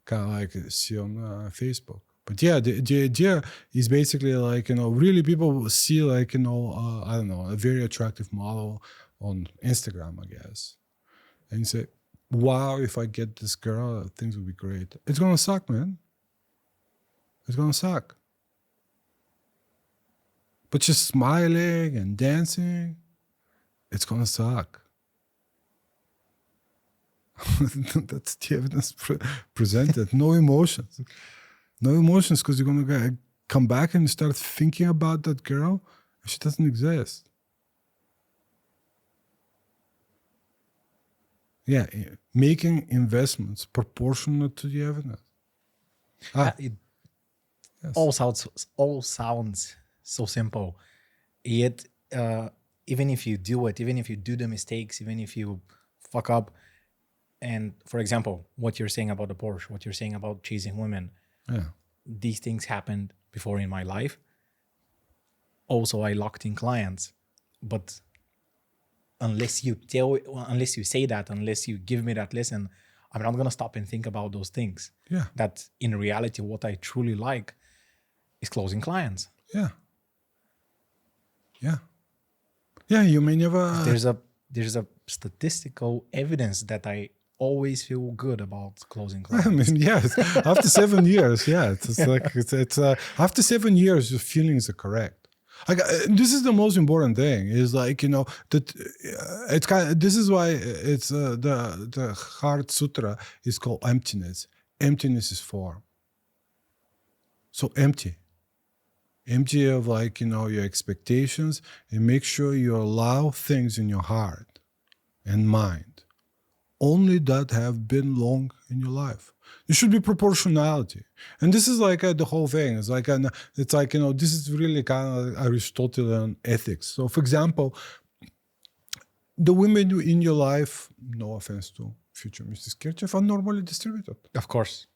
kind of see on Facebook. But yeah, the idea is basically really people will see I don't know, a very attractive model on Instagram, I guess. And you say, wow, if I get this girl, things will be great. It's going to suck, man. It's going to suck. But just smiling and dancing, it's going to suck. That's the evidence presented. No emotions. No emotions, because you're going to come back and start thinking about that girl. She doesn't exist. Yeah, making investments proportionate to the evidence. It Yes. all sounds so simple. Yet, even if you do it, even if you do the mistakes, even if you fuck up, and for example, what you're saying about the Porsche, what you're saying about chasing women, these things happened before in my life. Also, I locked in clients, but unless you say that, unless you give me that lesson, I'm not gonna stop and think about those things. Yeah. That in reality, what I truly like is closing clients. Yeah. Yeah. Yeah, you may never... There's a statistical evidence that I always feel good about closing clients. I mean, yes. After 7 years, it's after 7 years, your feelings are correct. This is the most important thing. Is that it's this is why it's the Heart Sutra is called emptiness. Emptiness is form. So empty of your expectations, and make sure you allow things in your heart and mind only that have been long in your life. There should be proportionality. And this is the whole thing. It's this is really kind of Aristotelian ethics. So for example, the women in your life, no offense to future Mrs. Kirchev, are normally distributed. Of course.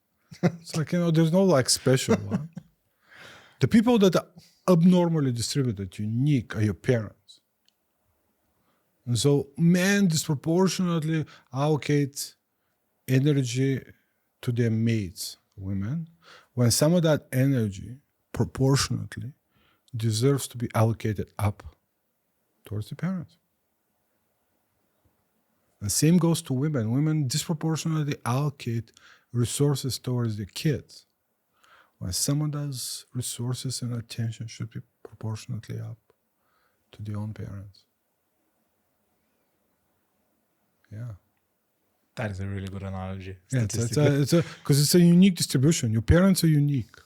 It's there's no special one. The people that are abnormally distributed, unique, are your parents. And so men disproportionately allocate energy to their mates, women, when some of that energy proportionately deserves to be allocated up towards the parents. The same goes to women. Women disproportionately allocate resources towards their kids, when some of those resources and attention should be proportionately up to their own parents. Yeah. That is a really good analogy. Yeah, because it's a unique distribution. Your parents are unique.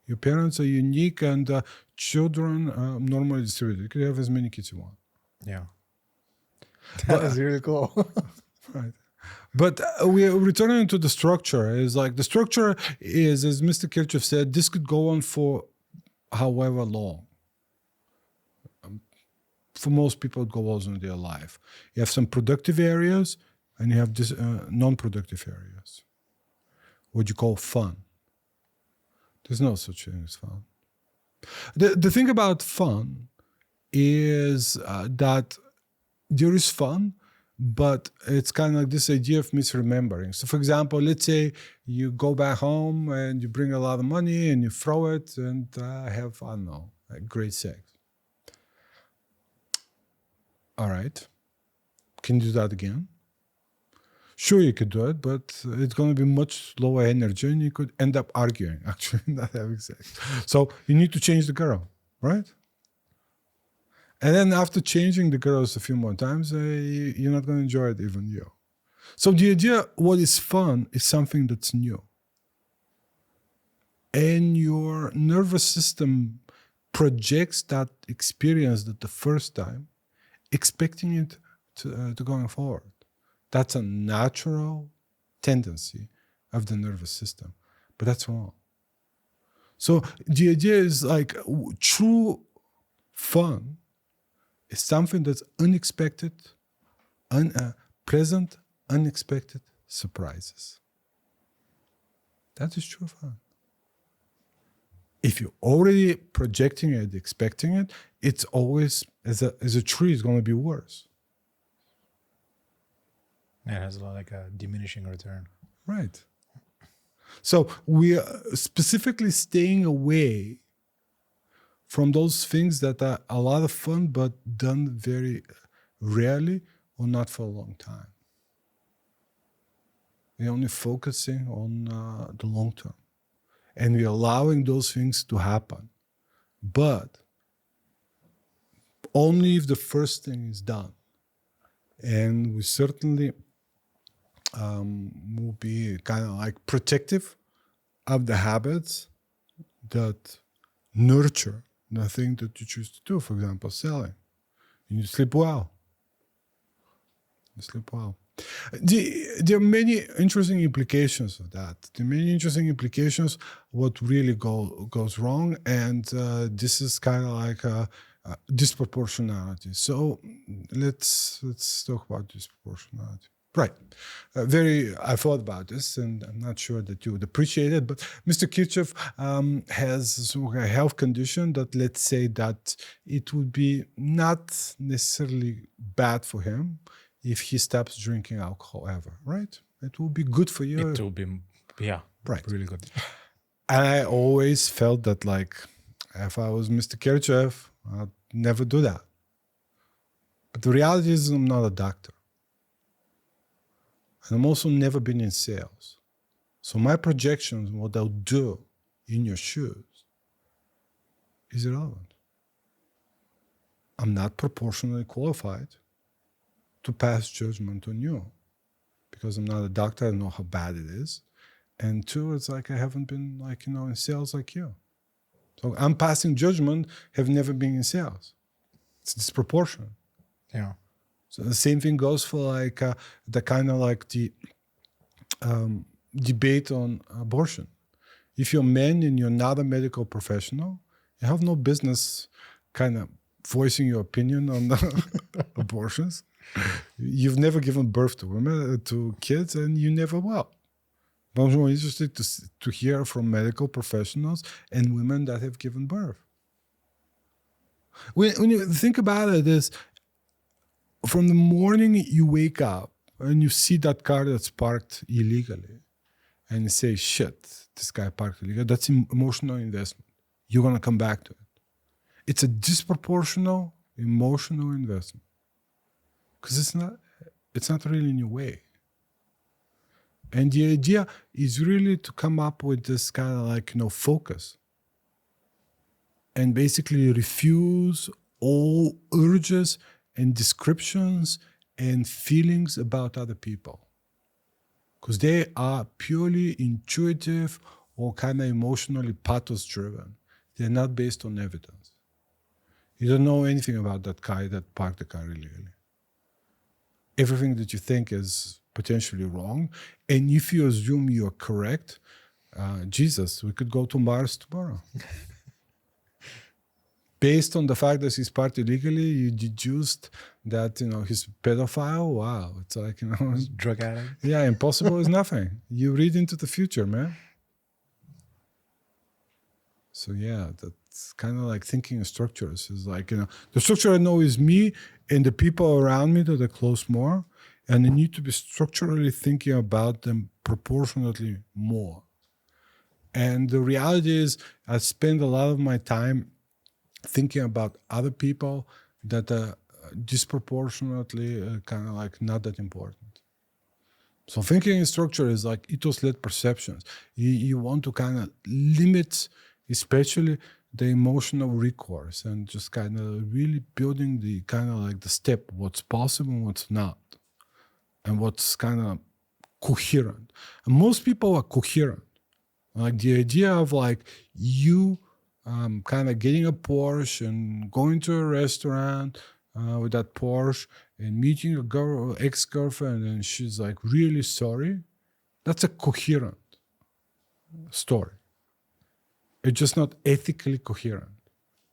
Your parents are unique, and children are normally distributed. You can have as many kids you want. Yeah. That is really cool. Right. But we're returning to the structure. Is the structure is, as Mr. Kirchev said, this could go on for however long. For most people, it goes on their life. You have some productive areas, and you have non-productive areas. What you call fun. There's no such thing as fun. The thing about fun is that there is fun, but it's kind of like this idea of misremembering. So, for example, let's say you go back home and you bring a lot of money and you throw it and have, I don't know, like great sex. All right. Can you do that again? Sure, you could do it, but it's going to be much lower energy and you could end up arguing, actually, not having sex. So you need to change the girl, right? And then after changing the girls a few more times, you're not going to enjoy it, even you. So the idea, what is fun, is something that's new. And your nervous system projects that experience that the first time, expecting it to going forward. That's a natural tendency of the nervous system, but that's wrong. So the idea is like true fun is something that's unexpected, pleasant, unexpected surprises. That is true fun. If you're already projecting it, expecting it, it's always, as a tree, it's going to be worse. It has like a diminishing return. Right. So we are specifically staying away from those things that are a lot of fun but done very rarely or not for a long time. We're only focusing on the long term. And we're allowing those things to happen. But only if the first thing is done. And we certainly will be kind of like protective of the habits that nurture the thing that you choose to do. For example, selling. You sleep well. You sleep well. There are many interesting implications of that. There are many interesting implications what really goes wrong, and this is kind of like disproportionality. So let's talk about disproportionality. Right. I thought about this, and I'm not sure that you would appreciate it, but Mr. Kirchev has a health condition that, let's say that it would be not necessarily bad for him if he stops drinking alcohol ever, right? It will be good for you. It will be, yeah, right, really good. And I always felt that, like, if I was Mr. Kirchev, I'd never do that. But the reality is I'm not a doctor. And I'm also never been in sales. So my projections, what I'll do in your shoes, is irrelevant. I'm not proportionally qualified to pass judgment on you because I'm not a doctor. I don't know how bad it is. And two, it's like I haven't been in sales like you. So I'm passing judgment, have never been in sales. It's disproportionate. Yeah. So the same thing goes for the kind of like the debate on abortion. If you're a man and you're not a medical professional, you have no business kind of voicing your opinion on abortions. You've never given birth to women, to kids, and you never will. But I'm more interested to hear from medical professionals and women that have given birth. When you think about it, is from the morning you wake up and you see that car that's parked illegally, and you say, "Shit, this guy parked illegally." That's emotional investment. You're gonna come back to it. It's a disproportional emotional investment because it's not really in your way. And the idea is really to come up with this kind of focus and basically refuse all urges and descriptions and feelings about other people because they are purely intuitive or kind of emotionally pathos driven. They're not based on evidence. You don't know anything about that guy that parked the car illegally. Everything that you think is potentially wrong. And if you assume you're correct, Jesus, we could go to Mars tomorrow. Based on the fact that he's parked illegally, you deduced that, he's pedophile. Wow. It's like, Drug addict. Yeah, impossible is nothing. You read into the future, man. So yeah, that's kind of like thinking in structures. Is like, the structure I know is me and the people around me that are close more, and I need to be structurally thinking about them proportionately more. And the reality is I spend a lot of my time thinking about other people that are disproportionately kind of like not that important. So thinking in structure is like ethos-led perceptions. You want to kind of limit, especially the emotional recourse, and just kind of really building the kind of like the step, what's possible and what's not, and what's kind of coherent. And most people are coherent. Like the idea of like you kind of getting a Porsche and going to a restaurant with that Porsche and meeting a ex-girlfriend and she's like really sorry. That's a coherent story. It's just not ethically coherent.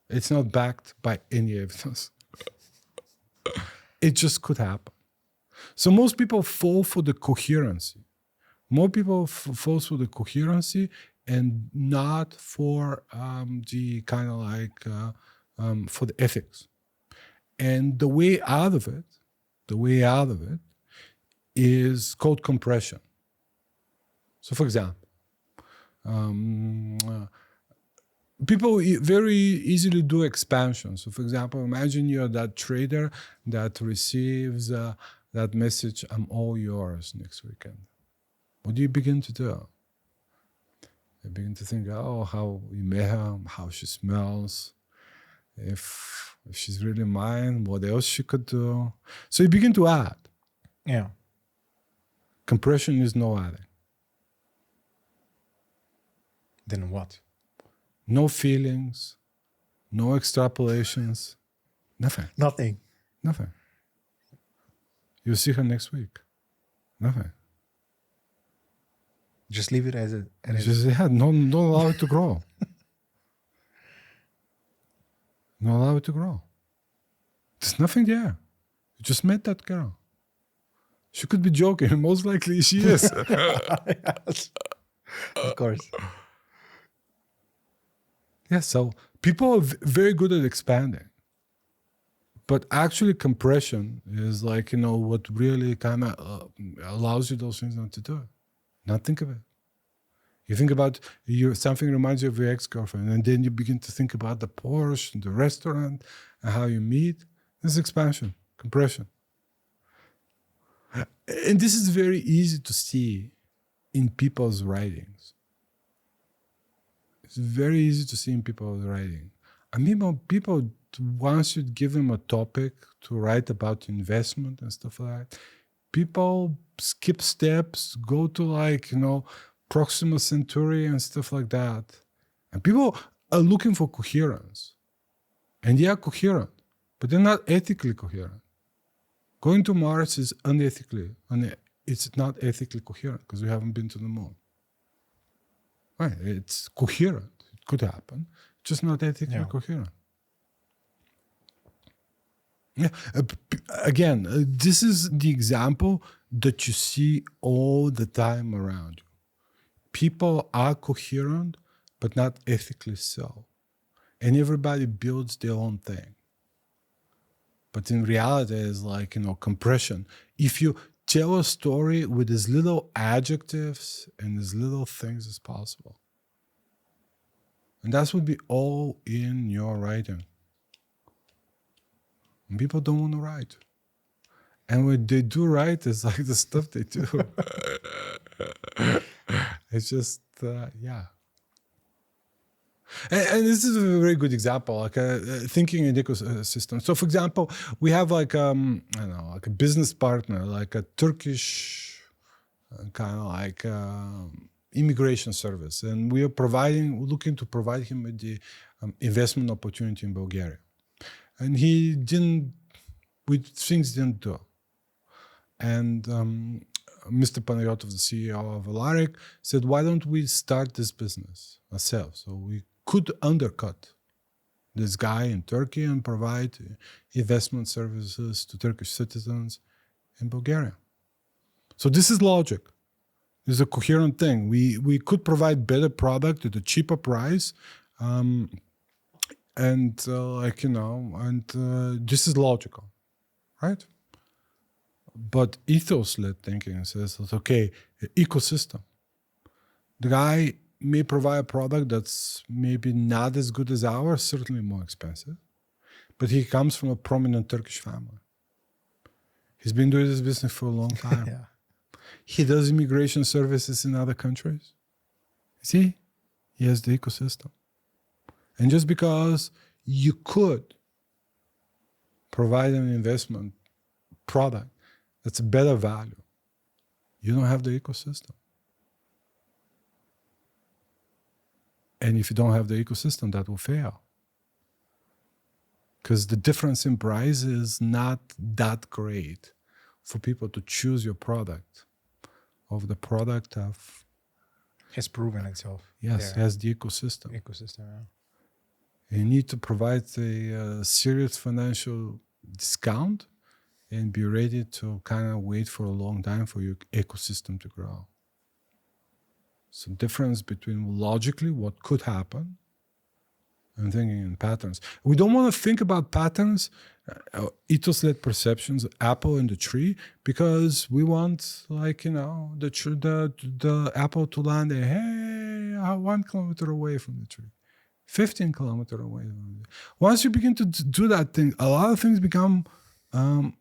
It's not backed by any evidence. It just could happen. So most people fall for the coherency. More people fall for the coherency and not for the kind of like for the ethics. And the way out of it is called compression. So for example, people very easily do expansion. So for example, imagine you're that trader that receives that message, I'm all yours next weekend. What do you begin to do? You begin to think, oh, how you met her, how she smells, if she's really mine, what else she could do. So you begin to add. Yeah. Compression is no adding. Then what? No feelings, no extrapolations, nothing. Nothing. You'll see her next week. Nothing. Just leave it as it is. Just, don't allow it to grow. Don't allow it to grow. There's nothing there. You just met that girl. She could be joking. Most likely she is. Yes. Of course. Yeah, so people are very good at expanding. But actually compression is like, what really kind of allows you those things not to do it. Not think of it. You think about something reminds you of your ex-girlfriend, and then you begin to think about the Porsche, and the restaurant, and how you meet. This is expansion, compression. And this is very easy to see in people's writings. It's very easy to see in people's writing. I mean, people, once you give them a topic to write about investment and stuff like that, people skip steps, go to like, Proxima Centauri and stuff like that. And people are looking for coherence. And they are coherent, but they're not ethically coherent. Going to Mars is it's not ethically coherent because we haven't been to the moon. Right, it's coherent. It could happen, just not ethically coherent. Yeah. Again, this is the example that you see all the time around you. People are coherent, but not ethically so. And everybody builds their own thing. But in reality, it's like, compression. If you tell a story with as little adjectives and as little things as possible. And that would be all in your writing. And people don't want to write. And when they do write, it's like the stuff they do. It's just, yeah. And this is a very good example, like thinking in ecosystem. So, for example, we have like like a business partner, like a Turkish kind of like immigration service, and we are looking to provide him with the investment opportunity in Bulgaria, and things didn't do, and Mr. Panayotov, the CEO of Alaric, said, "Why don't we start this business ourselves?" So we could undercut this guy in Turkey and provide investment services to Turkish citizens in Bulgaria. So this is logic. This is a coherent thing. We could provide better product at a cheaper price, and this is logical. right? But ethos-led thinking says, okay, ecosystem. The guy may provide a product that's maybe not as good as ours, certainly more expensive, but he comes from a prominent Turkish family. He's been doing this business for a long time. Yeah. He does immigration services in other countries. See, he has the ecosystem. And just because you could provide an investment product that's a better value, you don't have the ecosystem. And if you don't have the ecosystem, that will fail. Because the difference in price is not that great for people to choose your product over the product of, Has proven itself. yes, there. has the ecosystem. Ecosystem. Yeah. You need to provide a serious financial discount and be ready to kind of wait for a long time for your ecosystem to grow. So difference between logically what could happen and thinking in patterns. We don't want to think about patterns, ethos-led perceptions, apple in the tree, because we want, like, the apple to land hey, 1 kilometer away from the tree, 15 kilometers away. Once you begin to do that thing, a lot of things become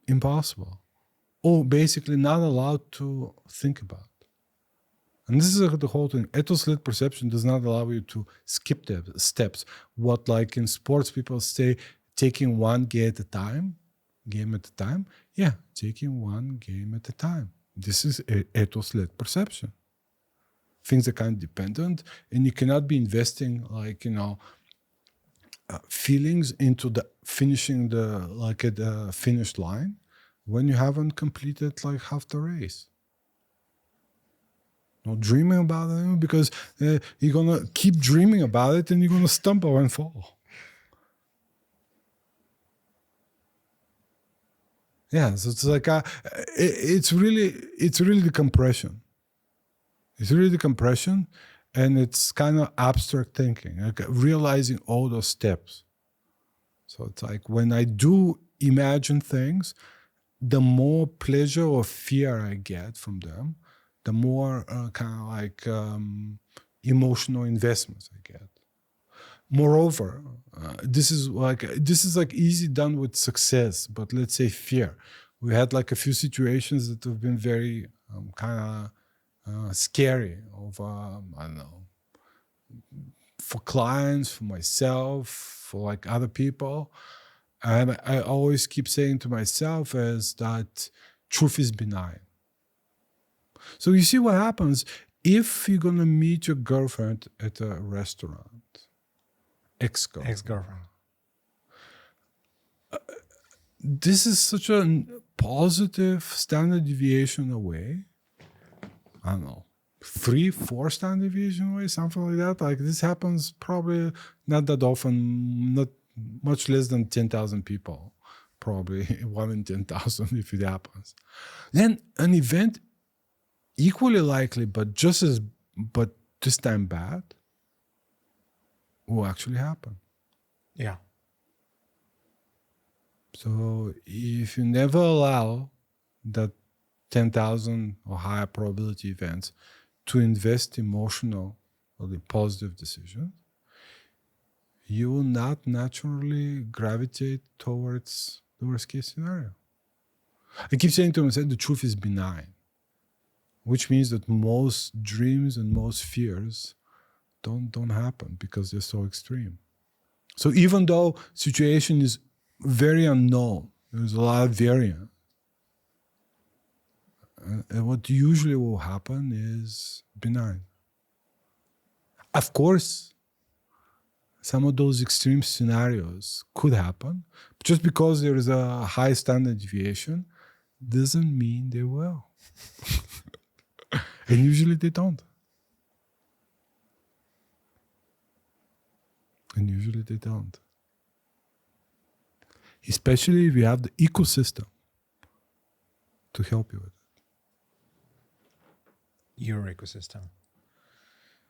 impossible, or basically not allowed to think about. And this is the whole thing. Ethos-led perception does not allow you to skip the steps. What, like in sports, people say, taking one game at a time. Yeah, taking one game at a time. This is ethos-led perception. Things are kind of dependent, and you cannot be investing feelings into the finishing at the finish line when you haven't completed like half the race. Not dreaming about it, because you're gonna keep dreaming about it and you're gonna stumble and fall. Yeah, so it's like it's really the compression. It's really the compression, and it's kind of abstract thinking, like realizing all those steps. So it's like when I do imagine things, the more pleasure or fear I get from them, the more emotional investments I get. Moreover, this is like easy done with success, but let's say fear. We had like a few situations that have been very scary of I don't know, for clients, for myself, for like other people. And I always keep saying to myself is that truth is benign. So you see what happens if you're going to meet your girlfriend at a restaurant, ex-girlfriend. This is such a positive standard deviation away. I don't know, 3-4 standard deviation away, something like that. Like this happens probably not that often, not much less than 10,000 people, probably 1 in 10,000 if it happens. Then an event equally likely, but this time bad, will actually happen. Yeah. So if you never allow that 10,000 or higher probability events to invest emotional or the positive decisions, you will not naturally gravitate towards the worst case scenario. I keep saying to myself, the truth is benign, which means that most dreams and most fears don't happen because they're so extreme. So even though situation is very unknown, there's a lot of variance, and what usually will happen is benign. Of course, some of those extreme scenarios could happen, but just because there is a high standard deviation doesn't mean they will. And usually they don't. And usually they don't. Especially if you have the ecosystem to help you with it. Your ecosystem.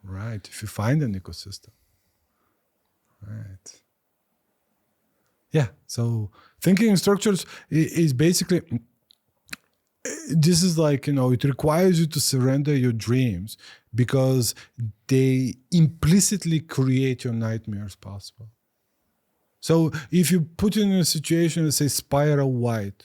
Right. If you find an ecosystem. Right. Yeah. So thinking in structures is basically, this is like, it requires you to surrender your dreams because they implicitly create your nightmares possible. So if you put in a situation that says spiral white,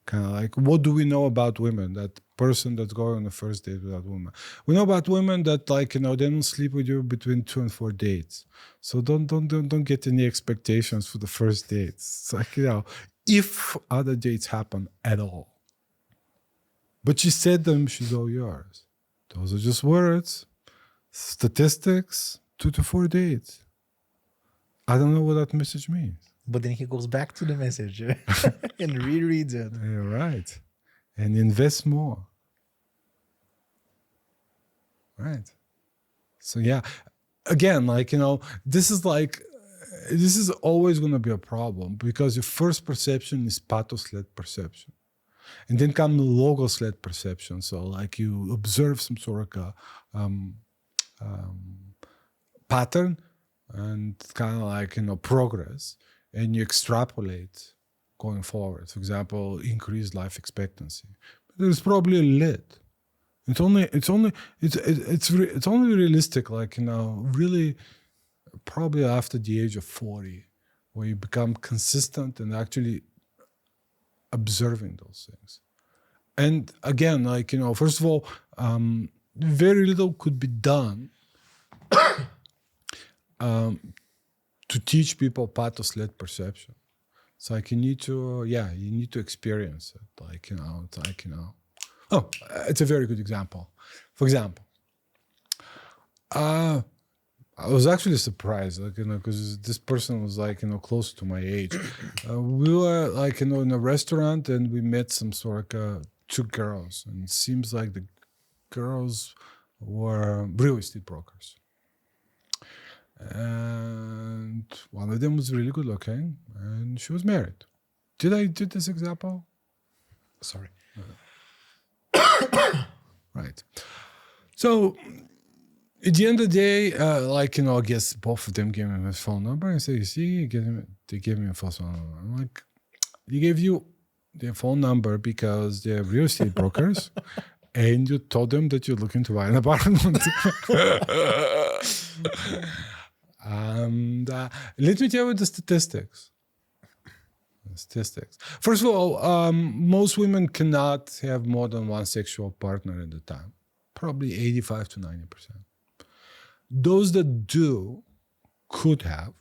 kind of like, what do we know about women? That person that's going on the first date with that woman. We know about women that, like, they don't sleep with you between 2 and 4 dates. So don't get any expectations for the first dates. It's like, if other dates happen at all. But she said them, she's all yours. Those are just words, statistics, 2 to 4 dates. I don't know what that message means. But then he goes back to the message and rereads it. You're right. And invest more. Right. So yeah, again, like, this is always going to be a problem because your first perception is pathos-led perception. And then comes logos-led perception. So like you observe some sort of pattern and kind of like, progress, and you extrapolate going forward. For example, increased life expectancy. There's probably a lid. It's only realistic, like, really probably after the age of 40, where you become consistent and actually observing those things. And again, like, first of all, very little could be done to teach people pathos-led perception. It's like you need to experience it. Like, it's like, oh, it's a very good example. For example, I was actually surprised, like, because this person was like, close to my age. We were like, in a restaurant, and we met some sort of 2 girls, and it seems like the girls were real estate brokers. And one of them was really good looking, and she was married. Did I do this example? Sorry. Right. So at the end of the day, like, I guess both of them gave me his phone number and said, you see, they gave me a phone number. I'm like, they gave you their phone number because they're real estate brokers and you told them that you're looking to buy an apartment. And let me tell you the statistics. First of all, most women cannot have more than one sexual partner at a time. Probably 85 to 90%. Those that do could have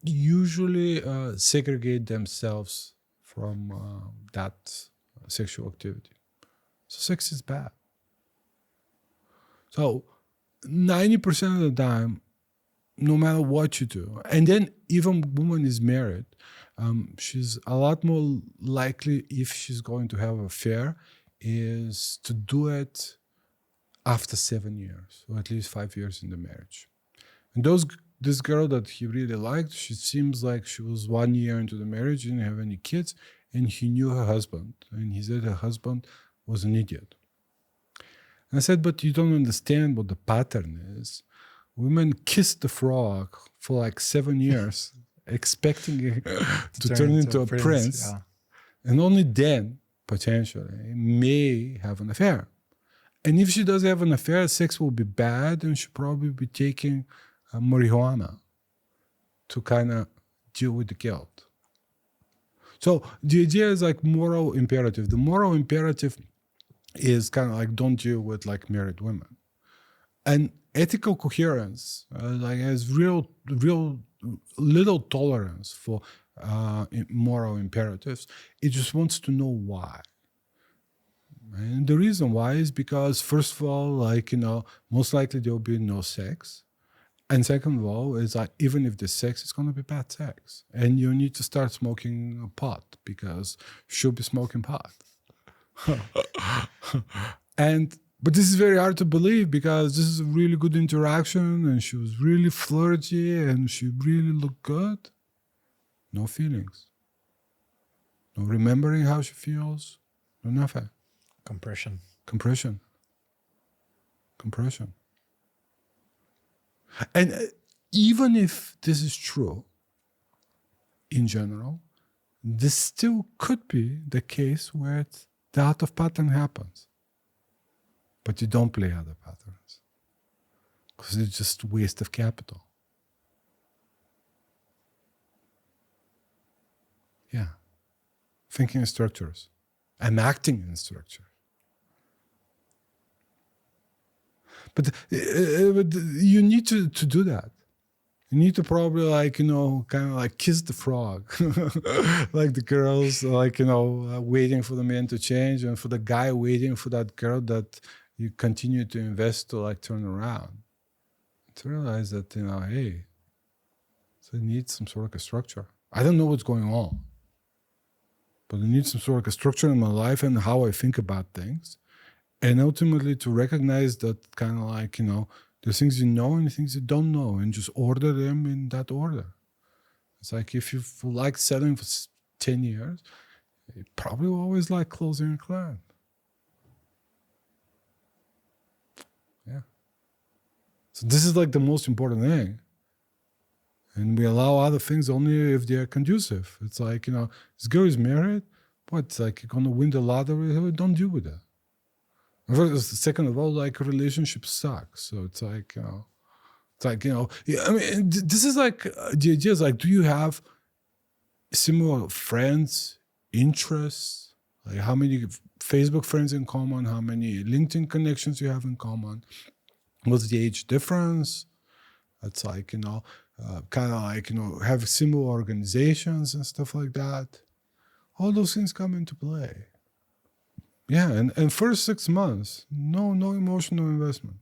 usually segregate themselves from that sexual activity. So sex is bad. So 90% of the time, no matter what you do, and then even woman is married, she's a lot more likely, if she's going to have an affair, is to do it after 7 years, or at least 5 years in the marriage. And this girl that he really liked, she seems like she was 1 year into the marriage, didn't have any kids, and he knew her husband, and he said her husband was an idiot. And I said, but you don't understand what the pattern is. Women kiss the frog for like 7 years, expecting it to turn into a prince. Yeah. And only then, potentially, may have an affair. And if she does have an affair, sex will be bad, and she'll probably be taking marijuana to kind of deal with the guilt. So the idea is like moral imperative. The moral imperative is kind of like, don't deal with like married women. And ethical coherence like has real little tolerance for moral imperatives. It just wants to know why. And the reason why is because, first of all, like, most likely there will be no sex. And second of all, is like, even if there's sex, it's going to be bad sex. And you need to start smoking pot because she'll be smoking pot. But this is very hard to believe because this is a really good interaction and she was really flirty and she really looked good. No feelings. No remembering how she feels. No nothing. Compression. And even if this is true, in general, this still could be the case where the out of pattern happens. But you don't play other patterns because it's just waste of capital. Yeah. Thinking in structures and acting in structure. But you need to do that. You need to probably kind of kiss the frog. Like the girls, waiting for the man to change, and for the guy waiting for that girl that you continue to invest to turn around. To realize that, hey, so it needs some sort of a structure. I don't know what's going on, but I need some sort of a structure in my life and how I think about things. And ultimately to recognize that the things you know and the things you don't know, and just order them in that order. It's like if you like selling for 10 years, you probably will always like closing a client. Yeah. So this is the most important thing. And we allow other things only if they are conducive. It's this girl is married, but you're going to win the lottery, don't deal with that. Second of all, relationships suck. So it's I mean, this is the idea is do you have similar friends, interests? How many Facebook friends in common? How many LinkedIn connections you have in common? What's the age difference? It's have similar organizations and stuff like that. All those things come into play. Yeah, and first 6 months, no emotional investment.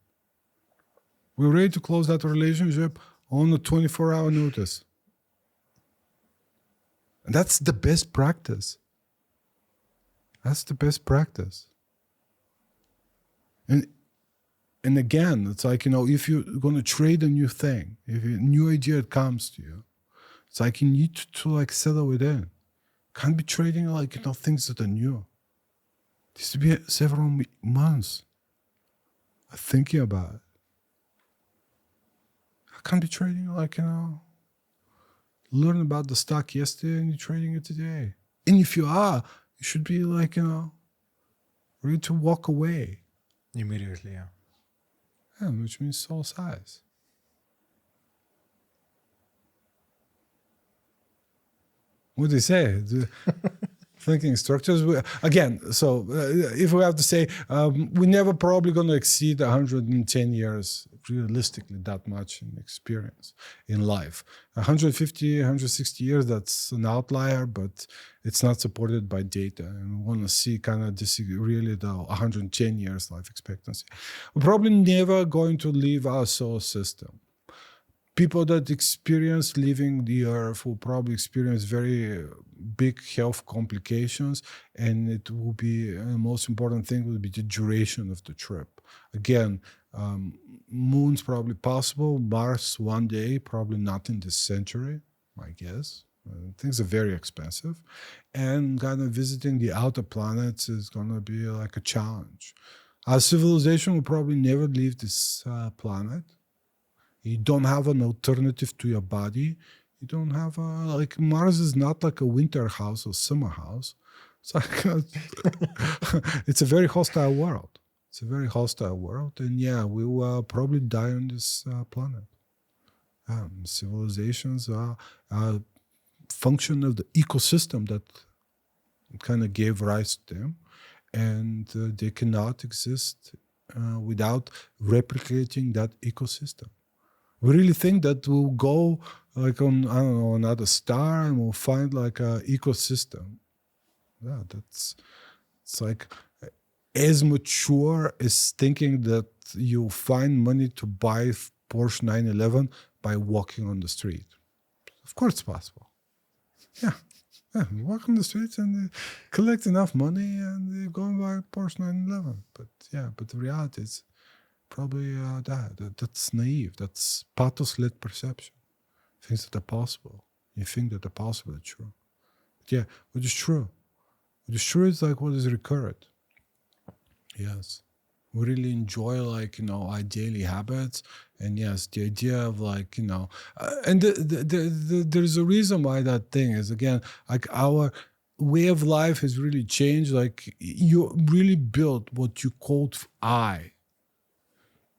We're ready to close that relationship on a 24-hour notice. And that's the best practice. That's the best practice. And again, it's if you're going to trade a new thing, if a new idea comes to you, it's you need to settle it in. Can't be trading things that are new. This to be several months of thinking about it. I can't be trading learn about the stock yesterday and you're trading it today. And if you are, you should be ready to walk away. Immediately, yeah. Yeah, which means soul size. What do they say? Thinking structures. Again, so if we have to say, we're never probably going to exceed 110 years, realistically, that much in experience in life. 150, 160 years, that's an outlier, but it's not supported by data. And we want to see really the 110 years life expectancy. We're probably never going to leave our solar system. People that experience leaving the earth will probably experience very big health complications, and it will be the most important thing will be the duration of the trip. Again, moon's probably possible, Mars one day, probably not in this century, I guess. Things are very expensive, and visiting the outer planets is going to be a challenge. Our civilization will probably never leave this planet. You don't have an alternative to your body. You don't have Mars is not a winter house or summer house. It's it's a very hostile world. It's a very hostile world. And yeah, we will probably die on this planet. Civilizations are a function of the ecosystem that gave rise to them. And they cannot exist without replicating that ecosystem. We really think that we'll go on, another star and we'll find a ecosystem. Yeah, it's as mature as thinking that you'll find money to buy Porsche 911 by walking on the street. Of course it's possible. Yeah, you walk on the streets and collect enough money and you go and buy Porsche 911. But the reality is probably that's naive. That's pathos-led perception. Things that are possible. You think that are possible are true. But yeah, what is true? What is true is what is recurrent. Yes. We really enjoy our daily habits And yes, the idea of like, and there's a reason why that thing is, again, like our way of life has really changed. Like you really built what you called I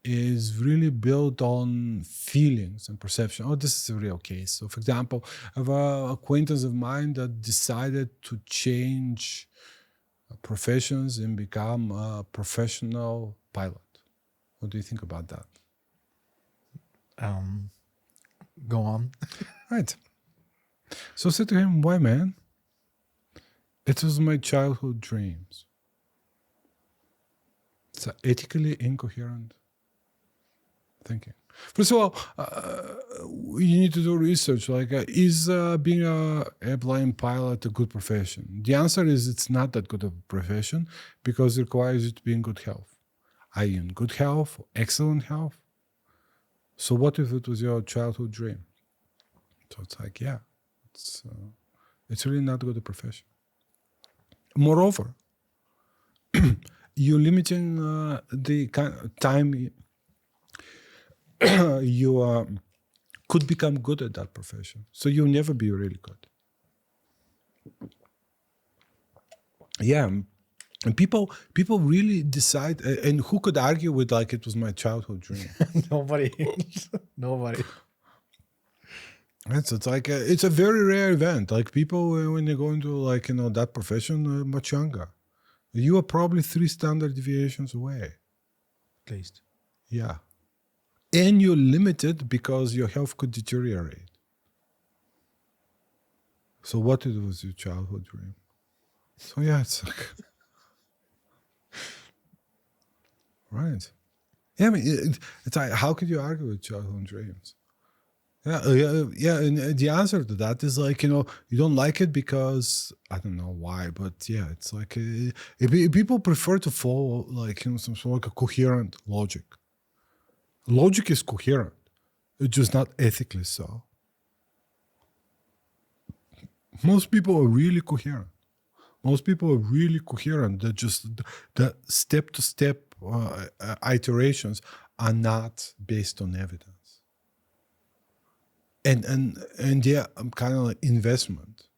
is really built on feelings and perception. Oh, this is a real case. So for example, I have an acquaintance of mine that decided to change professions and become a professional pilot. What do you think about that? Go on. Right. So I said to him, why, man? It was my childhood dreams. It's ethically incoherent thinking. First of all, you need to do research. Like, is being a airplane pilot a good profession? The answer is it's not that good of a profession because it requires you to be in good health. Are you in good health, excellent health? So what if it was your childhood dream? So it's like, yeah, it's really not a good profession. Moreover, you're limiting the kind of time you could become good at that profession. So you'll never be really good. Yeah. And people really decide, and who could argue with like it was my childhood dream? Nobody. Right, so it's like it's a very rare event. Like people when they go into like that profession much younger, you are probably 3 standard deviations away. At least. Yeah, and you're limited because your health could deteriorate. So what it was your childhood dream? So yeah, it's like right. Yeah, I mean, it's like how could you argue with childhood dreams? Yeah. And the answer to that is like, you don't like it because I don't know why, but yeah, it's like people prefer to follow like, some sort of like a coherent logic. Logic is coherent. It's just not ethically so. Most people are really coherent. They're just the step-to-step iterations are not based on evidence. And yeah, kind of like investment.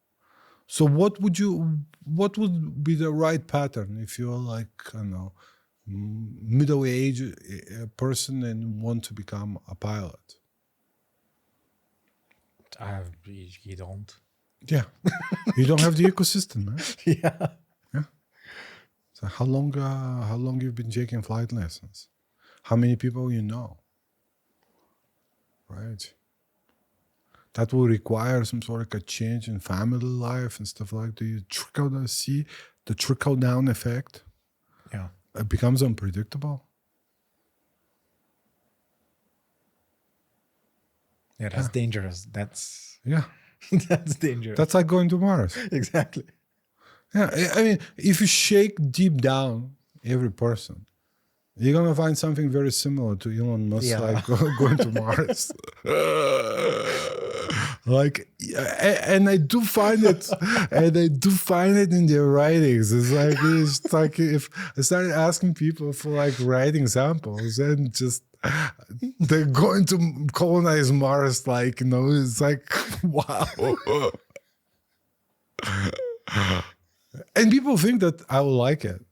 So what would be the right pattern if you're like, I don't know, middle-aged person and want to become a pilot? You don't. Yeah, you don't have the ecosystem, man. Yeah. Yeah. So how long you've been taking flight lessons? How many people you know? Right. That will require some sort of a change in family life and stuff like that. You see the trickle down effect? Yeah. It becomes unpredictable. Yeah, that's dangerous. That's that's dangerous. That's like going to Mars. Exactly. Yeah, I mean, if you shake deep down every person, you're gonna find something very similar to Elon Musk, like going to Mars. Like, and I do find it, in their writings. It's like if I started asking people for like writing samples, and just they're going to colonize Mars, like it's like wow. And people think that I will like it.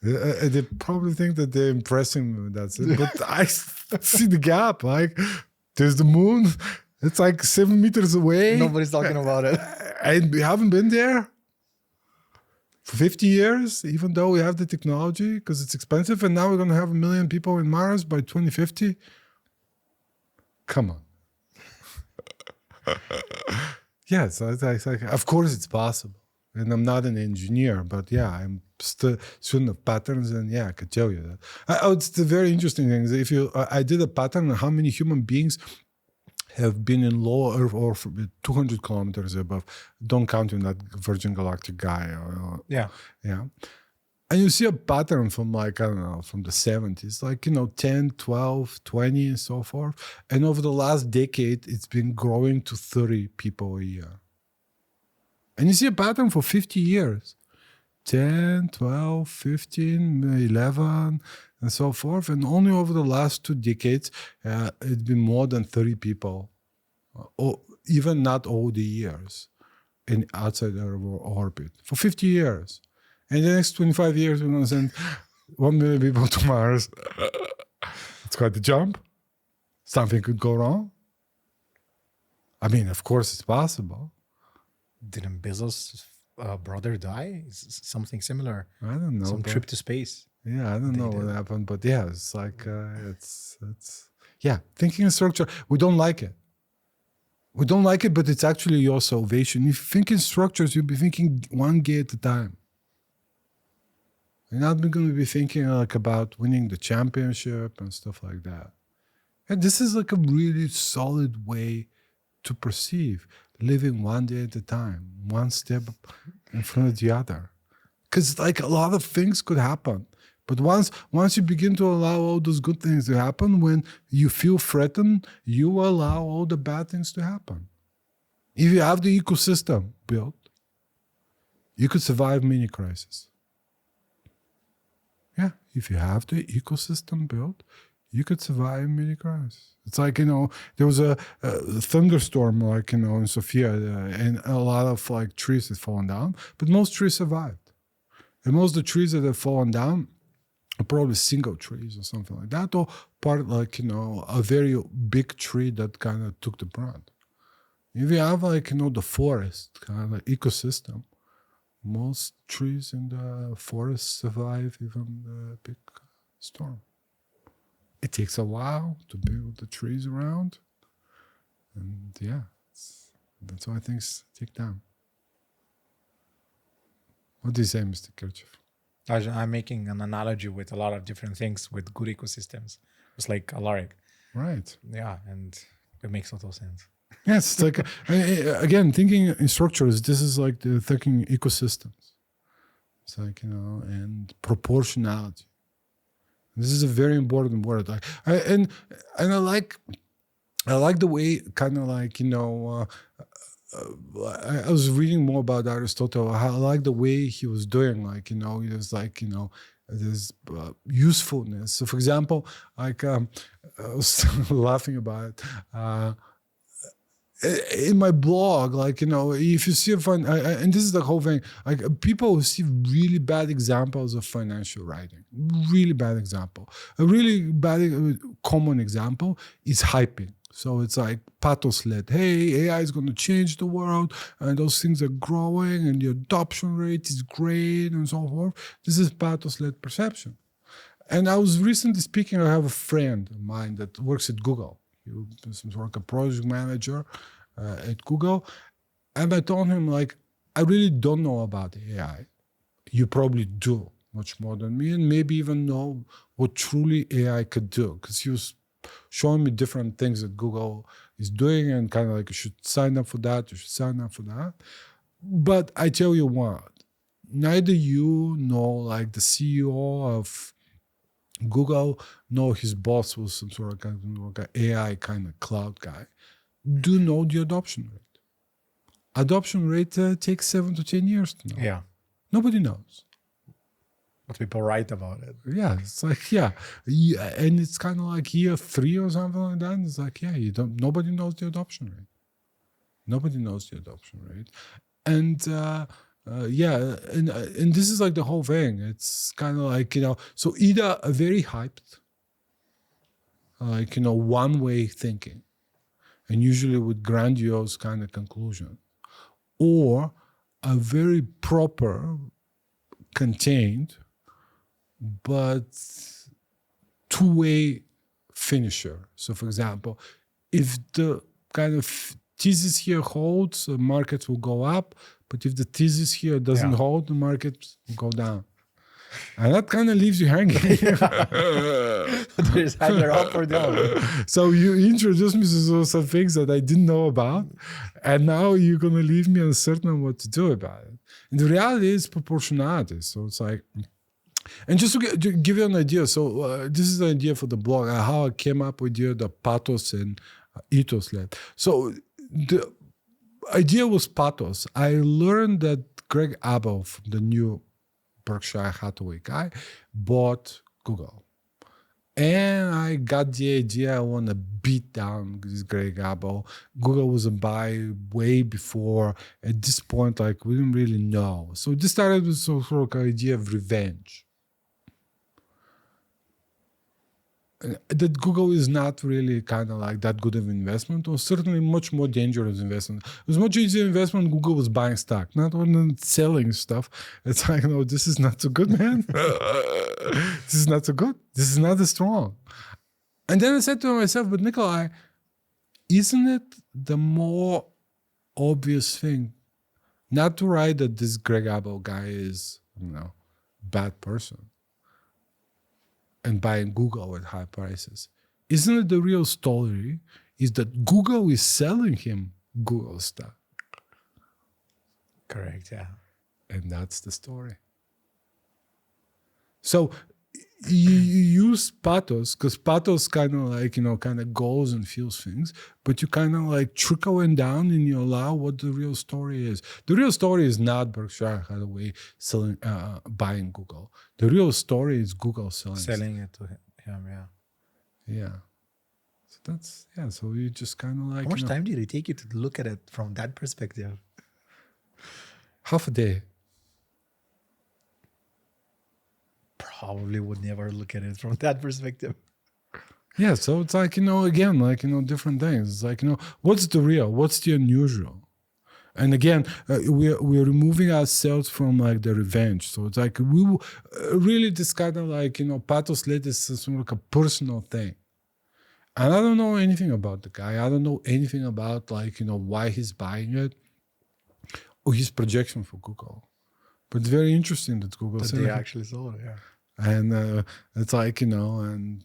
They probably think that they're impressing me. That's it. But I see the gap. Like, there's the moon. It's like 7 meters away. Nobody's talking about it. And we haven't been there for 50 years, even though we have the technology, because it's expensive. And now we're going to have 1 million people in Mars by 2050. Come on. Yeah, so it's like, of course it's possible. And I'm not an engineer, but yeah, I'm still student of patterns, and yeah, I could tell you that. It's the very interesting thing. If I did a pattern on how many human beings have been in low Earth orbit 200 kilometers above. Don't count in that Virgin Galactic guy. Yeah. And you see a pattern from like, I don't know, from the 70s, like, 10, 12, 20 and so forth. And over the last decade, it's been growing to 30 people a year. And you see a pattern for 50 years. 10, 12, 15, 11, and so forth. And only over the last 2 decades, it's been more than 30 people, or even not all the years, outside our orbit for 50 years. And the next 25 years, we're going to send 1 million people to Mars. It's quite a jump. Something could go wrong. I mean, of course, it's possible. Didn't Bezos' brother die? Something similar. I don't know. Some trip to space. Yeah, I don't know what did. happened, but yeah, it's like it's yeah, thinking in structure. We don't like it. We don't like it, but it's actually your salvation. If you think in structures, you'll be thinking one game at a time. You're not going to be thinking like about winning the championship and stuff like that. And this is like a really solid way to perceive living one day at a time, one step in front of the other. Because like a lot of things could happen. But once you begin to allow all those good things to happen, when you feel threatened, you allow all the bad things to happen. If you have the ecosystem built, you could survive many crises. Yeah, if you have the ecosystem built, you could survive many crises. It's like, there was a thunderstorm, like, in Sofia, and a lot of like trees had fallen down, but most trees survived. And most of the trees that have fallen down are probably single trees or something like that, or part like, a very big tree that kind of took the brunt. If you have like, the forest, kind of like ecosystem, most trees in the forest survive even the big storm. It takes a while to build the trees around. And yeah, that's why things take time. What do you say, Mr. Kirchev? I'm making an analogy with a lot of different things with good ecosystems. It's like Alaric. Right. Yeah, and it makes total sense. Yes, it's like, again, thinking in structures, this is like the thinking ecosystems. It's like, and proportionality. This is a very important word. And I like the way kind of like, I was reading more about Aristotle. I like the way he was doing, like, he was like, this usefulness. So, for example, like I was laughing about it. In my blog, like, if you see and this is the whole thing, like people who see really bad examples of financial writing, really bad example. A really bad common example is hyping. So it's like pathos-led. Hey, AI is going to change the world, and those things are growing, and the adoption rate is great, and so forth. This is pathos-led perception. And I was recently speaking. I have a friend of mine that works at Google. He was like a project manager at Google. And I told him, like, I really don't know about AI. You probably do much more than me, and maybe even know what truly AI could do. Because he was showing me different things that Google is doing, and kind of like, you should sign up for that, you should sign up for that. But I tell you what, neither you nor like the CEO of Google, no, his boss was some sort of kind of like an AI kind of cloud guy, do know the adoption rate. Adoption rate takes 7 to 10 years to know. Yeah. Nobody knows. But people write about it. Yeah, it's like, yeah. And it's kind of like year 3 or something like that. It's like, yeah, nobody knows the adoption rate. Nobody knows the adoption rate. And, yeah, and this is like the whole thing. It's kind of like, so either a very hyped, like, one-way thinking, and usually with grandiose kind of conclusion, or a very proper, contained, but two-way finisher. So, for example, if the kind of thesis here holds, the markets will go up. But if the thesis here doesn't hold, the market will go down. And that kind of leaves you hanging. There's either up or down. So you introduced me to some things that I didn't know about. And now you're going to leave me uncertain on what to do about it. And the reality is proportionality. So it's like, and just to give you an idea. So this is the idea for the blog, how I came up with the pathos and ethos led. So the idea was pathos. I learned that Greg Abel from the New Berkshire Hathaway guy, bought Google. And I got the idea I want to beat down this Greg Abel. Google was a buy way before. At this point, like, we didn't really know. So this started with sort of an idea of revenge. That Google is not really kind of like that good of investment, or certainly much more dangerous investment. It was much easier investment. Google was buying stock, not when selling stuff. It's like, no, this is not so good, man. This is not so good. This is not as strong. And then I said to myself, but Nikolay, isn't it the more obvious thing not to write that this Greg Abel guy is, bad person, and buying Google at high prices? Isn't it the real story is that Google is selling him Google stock? Correct, yeah. And that's the story. So you use pathos, because pathos kind of like, kind of goes and feels things, but you kind of like trickle it down and you allow what the real story is. The real story is not Berkshire Hathaway buying Google. The real story is Google selling it to him, yeah. Yeah. So that's, so you just kind of like... How much time did it take you to look at it from that perspective? Half a day. Probably would never look at it from that perspective. Yeah, so it's like, again, like, different things. It's like, what's the real? What's the unusual? And again, we're removing ourselves from like the revenge. So it's like we really this kind of like, pathos led is sort of like a personal thing. And I don't know anything about the guy. I don't know anything about like, why he's buying it or his projection for Google. But it's very interesting that Google But said they actually sold it, yeah. And it's like, and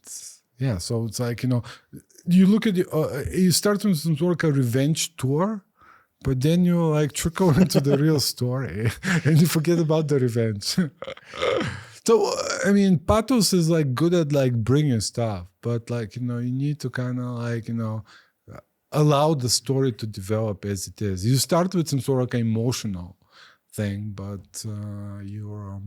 yeah, so it's like, you look at you start with some sort of a revenge tour, but then you like trickle into the real story and you forget about the revenge. So, I mean, pathos is like good at like bringing stuff, but like, you need to kind of like, allow the story to develop as it is. You start with some sort of emotional thing, but you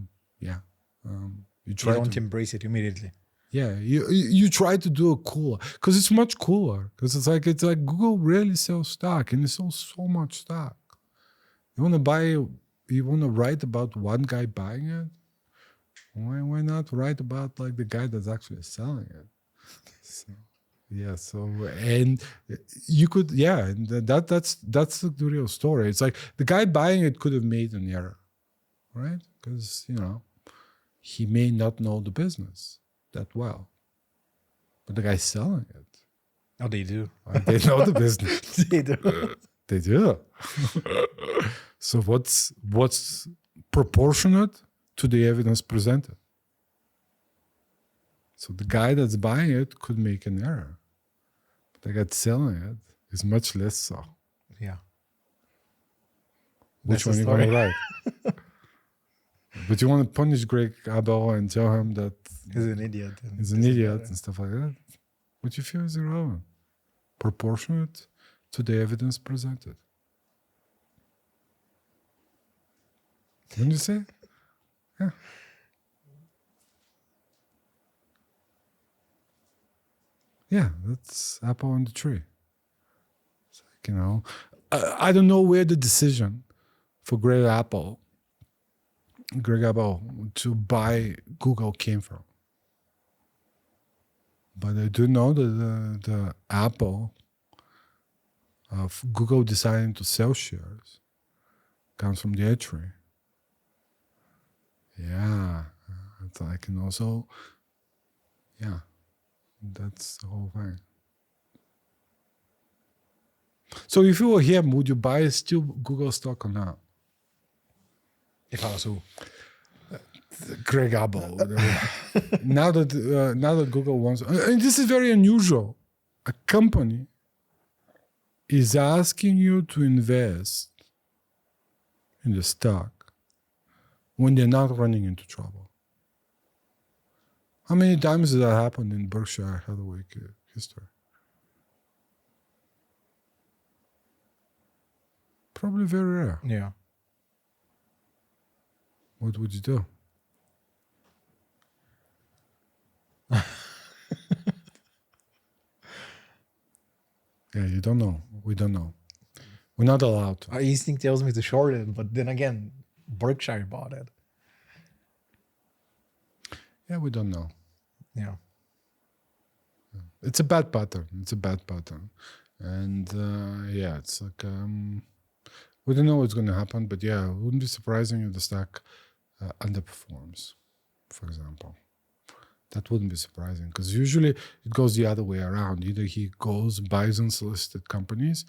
try You don't to embrace it immediately. Yeah, you try to do it cooler because it's much cooler. Because it's like Google really sells stock and it sells so much stock. You want to write about one guy buying it? Why not write about like the guy that's actually selling it? So, and you could, and that's the real story. It's like the guy buying it could have made an error, right? Because he may not know the business that well, but the guy selling it, Oh, they do. they know the business. They do. They do. So what's proportionate to the evidence presented? So the guy that's buying it could make an error, but the guy selling it is much less so. Yeah. Which That's one the you going to story. write? But you want to punish Greg Abel and tell him that He's an idiot. he's an idiot and stuff like that. What you feel is irrelevant. Proportionate to the evidence presented. Wouldn't you say? Yeah. Yeah, that's apple on the tree. It's like, I don't know where the decision for Greg Abel to buy Google came from. But I do know that the Apple of Google deciding to sell shares comes from the tree. Yeah, it's like, so, yeah, that's the whole thing. So if you were him, would you buy still Google stock or not? If I was who? Greg Abel. now that Google wants, and this is very unusual. A company is asking you to invest in the stock when they're not running into trouble. How many times has that happened in Berkshire Hathaway history? Probably very rare. Yeah. What would you do? Yeah, you don't know. We don't know. We're not allowed to. My instinct tells me to short it, but then again, Berkshire bought it. Yeah, we don't know. Yeah. It's a bad pattern. It's a bad pattern. And yeah, it's like we don't know what's going to happen, but yeah, it wouldn't be surprising if the stock underperforms, for example. That wouldn't be surprising because usually it goes the other way around. Either he goes, buys unsolicited companies,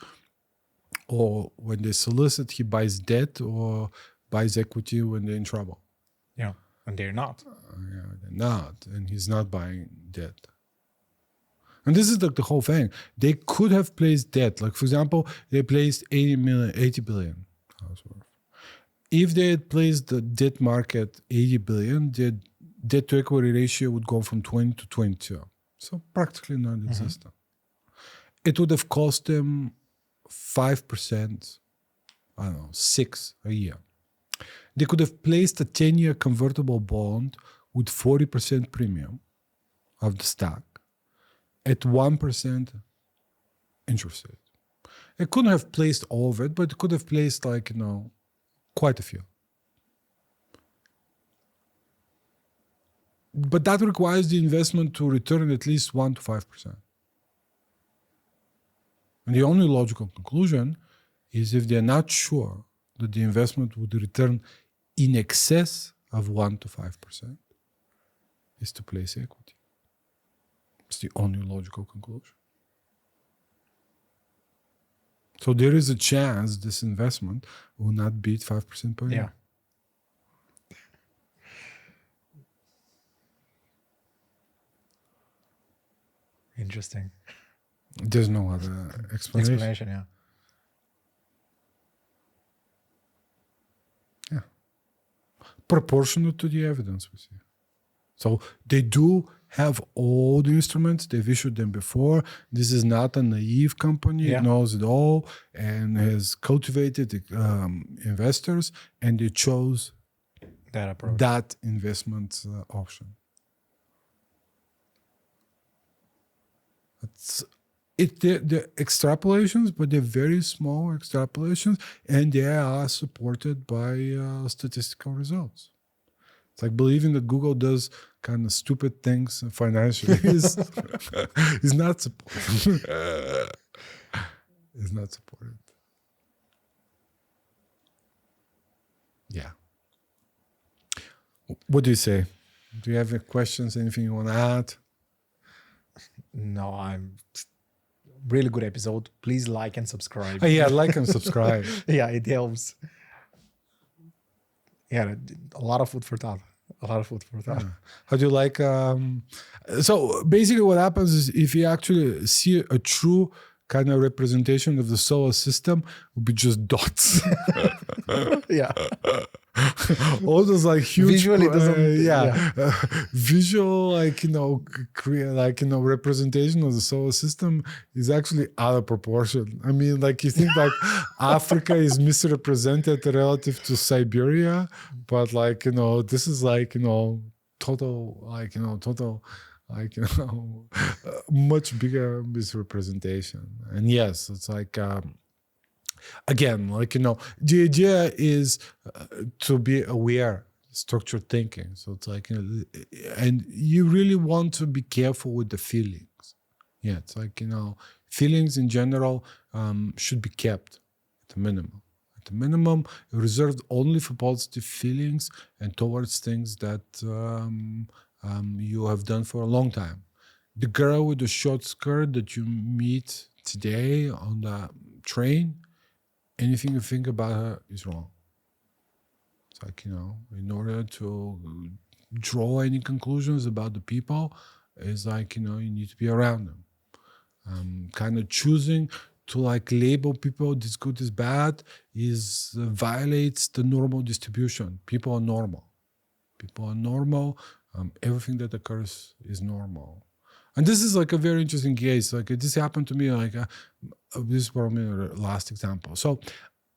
or when they solicit, he buys debt or buys equity when they're in trouble. Yeah. And they're not. Yeah, they're not. And he's not buying debt. And this is like the whole thing. They could have placed debt. Like, for example, they placed 80 billion. If they had placed the debt market 80 billion, their debt to equity ratio would go from 20 to 22. So practically non-existent. It would have cost them 5%, I don't know, 6 a year. They could have placed a 10-year convertible bond with 40% premium of the stock at 1% interest rate. It couldn't have placed all of it, but it could have placed quite a few. But that requires the investment to return at least 1 to 5%. And the only logical conclusion is if they're not sure that the investment would return in excess of 1 to 5%, is to place equity. It's the only logical conclusion. So there is a chance this investment will not beat 5% per year. Interesting. There's no other explanation. Yeah. Yeah. Proportionate to the evidence we see. So they do have all the instruments. They've issued them before. This is not a naive company. It knows it all and has cultivated investors, and they chose that approach, that investment option. They're extrapolations, but they're very small extrapolations, and they are supported by statistical results. It's like believing that Google does kind of stupid things financially is not supported. Is not supported. Yeah. What do you say? Do you have any questions? Anything you want to add? No, I'm really good episode. Please like and subscribe. Yeah, like and subscribe. Yeah, it helps. Yeah, a lot of food for thought. Yeah. How do you like? So basically, what happens is if you actually see a true kind of representation of the solar system, would be just dots. Yeah. All those like huge visually doesn't visual representation of the solar system is actually out of proportion. I mean, like you think like Africa is misrepresented relative to Siberia, but this is total much bigger misrepresentation. And yes, it's like again, the idea is to be aware, structured thinking. So it's like, and you really want to be careful with the feelings. Yeah, it's like, feelings in general should be kept at a minimum. At a minimum, reserved only for positive feelings and towards things that you have done for a long time. The girl with the short skirt that you meet today on the train, anything you think about her is wrong. It's like, in order to draw any conclusions about the people, it's like, you need to be around them. Kind of choosing to label people this good, this bad violates the normal distribution. People are normal. Everything that occurs is normal. And this is like a very interesting case. Like this happened to me, this is probably the last example. So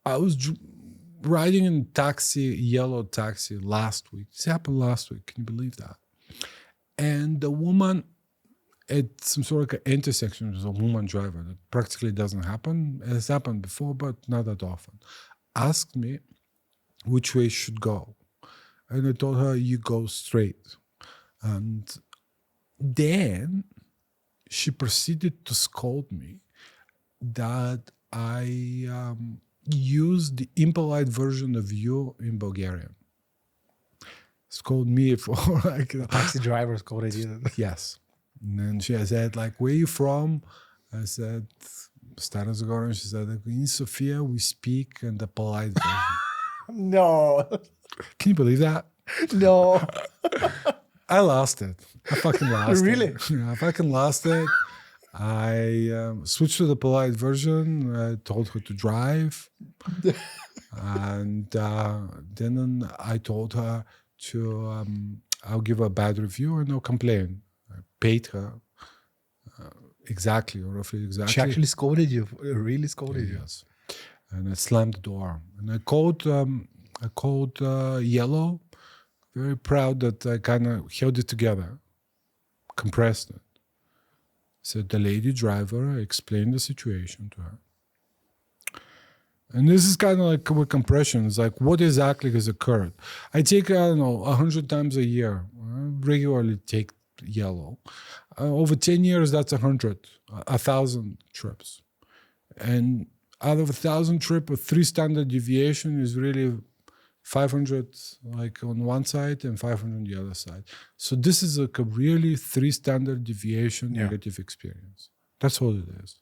I was riding in yellow taxi last week. This happened last week. Can you believe that? And the woman at some sort of like an intersection with a woman driver. That practically doesn't happen. It has happened before, but not that often. Asked me which way should go. And I told her, you go straight. And then she proceeded to scold me that I used the impolite version of you in Bulgarian. Scold me for like... Taxi driver scolded you. Yes. And then she said, like, where are you from? I said, Stara Zagora. And she said, like, in Sofia, we speak in the polite version. No. Can you believe that? No. I lost it. I fucking lost Really? it. Yeah, I fucking lost it. I switched to the polite version. I told her to drive. And then I told her to, I'll give her a bad review and no complain. I paid her exactly, or roughly exactly. She actually scolded you. Really scolded you. Yes. And I slammed the door. And I called Yellow. Very proud that I kind of held it together, compressed it. So the lady driver, I explained the situation to her. And this is kind of like with compression. It's like, what exactly has occurred? I take, 100 times a year. I regularly take Yellow. Over 10 years, that's 1,000 trips. And out of 1,000 trips, with 3 standard deviation is really 500 like on one side and 500 on the other side. So this is like a really 3 standard deviation negative experience. That's all it is.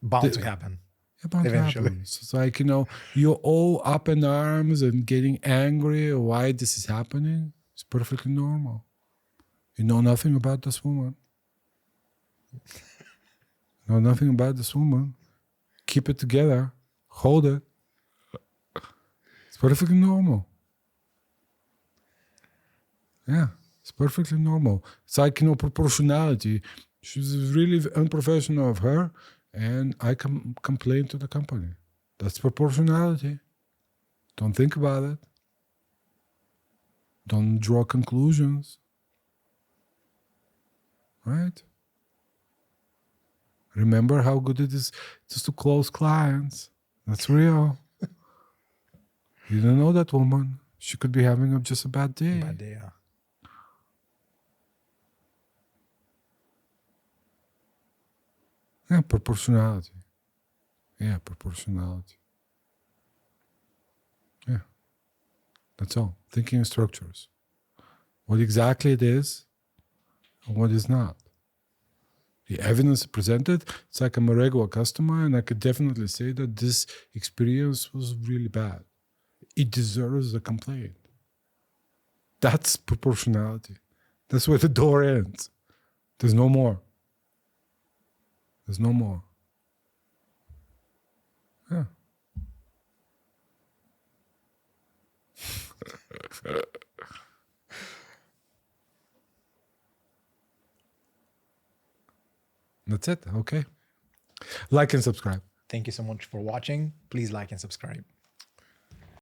Bound to happen. About Eventually. happens. It's like, you're all up in arms and getting angry why this is happening. It's perfectly normal. You know nothing about this woman. Know nothing about this woman. Keep it together. Hold it. It's perfectly normal. Yeah, it's perfectly normal. It's like, proportionality. She's really unprofessional of her, and I complain to the company. That's proportionality. Don't think about it. Don't draw conclusions. Right? Remember how good it is just to close clients. That's real. You don't know that woman. She could be having just a bad day. Bad day, yeah. Yeah, proportionality. Yeah, proportionality. Yeah. That's all. Thinking in structures. What exactly it is and what is not. The evidence presented, it's like I'm a regular customer and I could definitely say that this experience was really bad. It deserves a complaint. That's proportionality. That's where the door ends. There's no more. There's no more. Yeah. That's it. Okay. Like and subscribe. Thank you so much for watching. Please like and subscribe.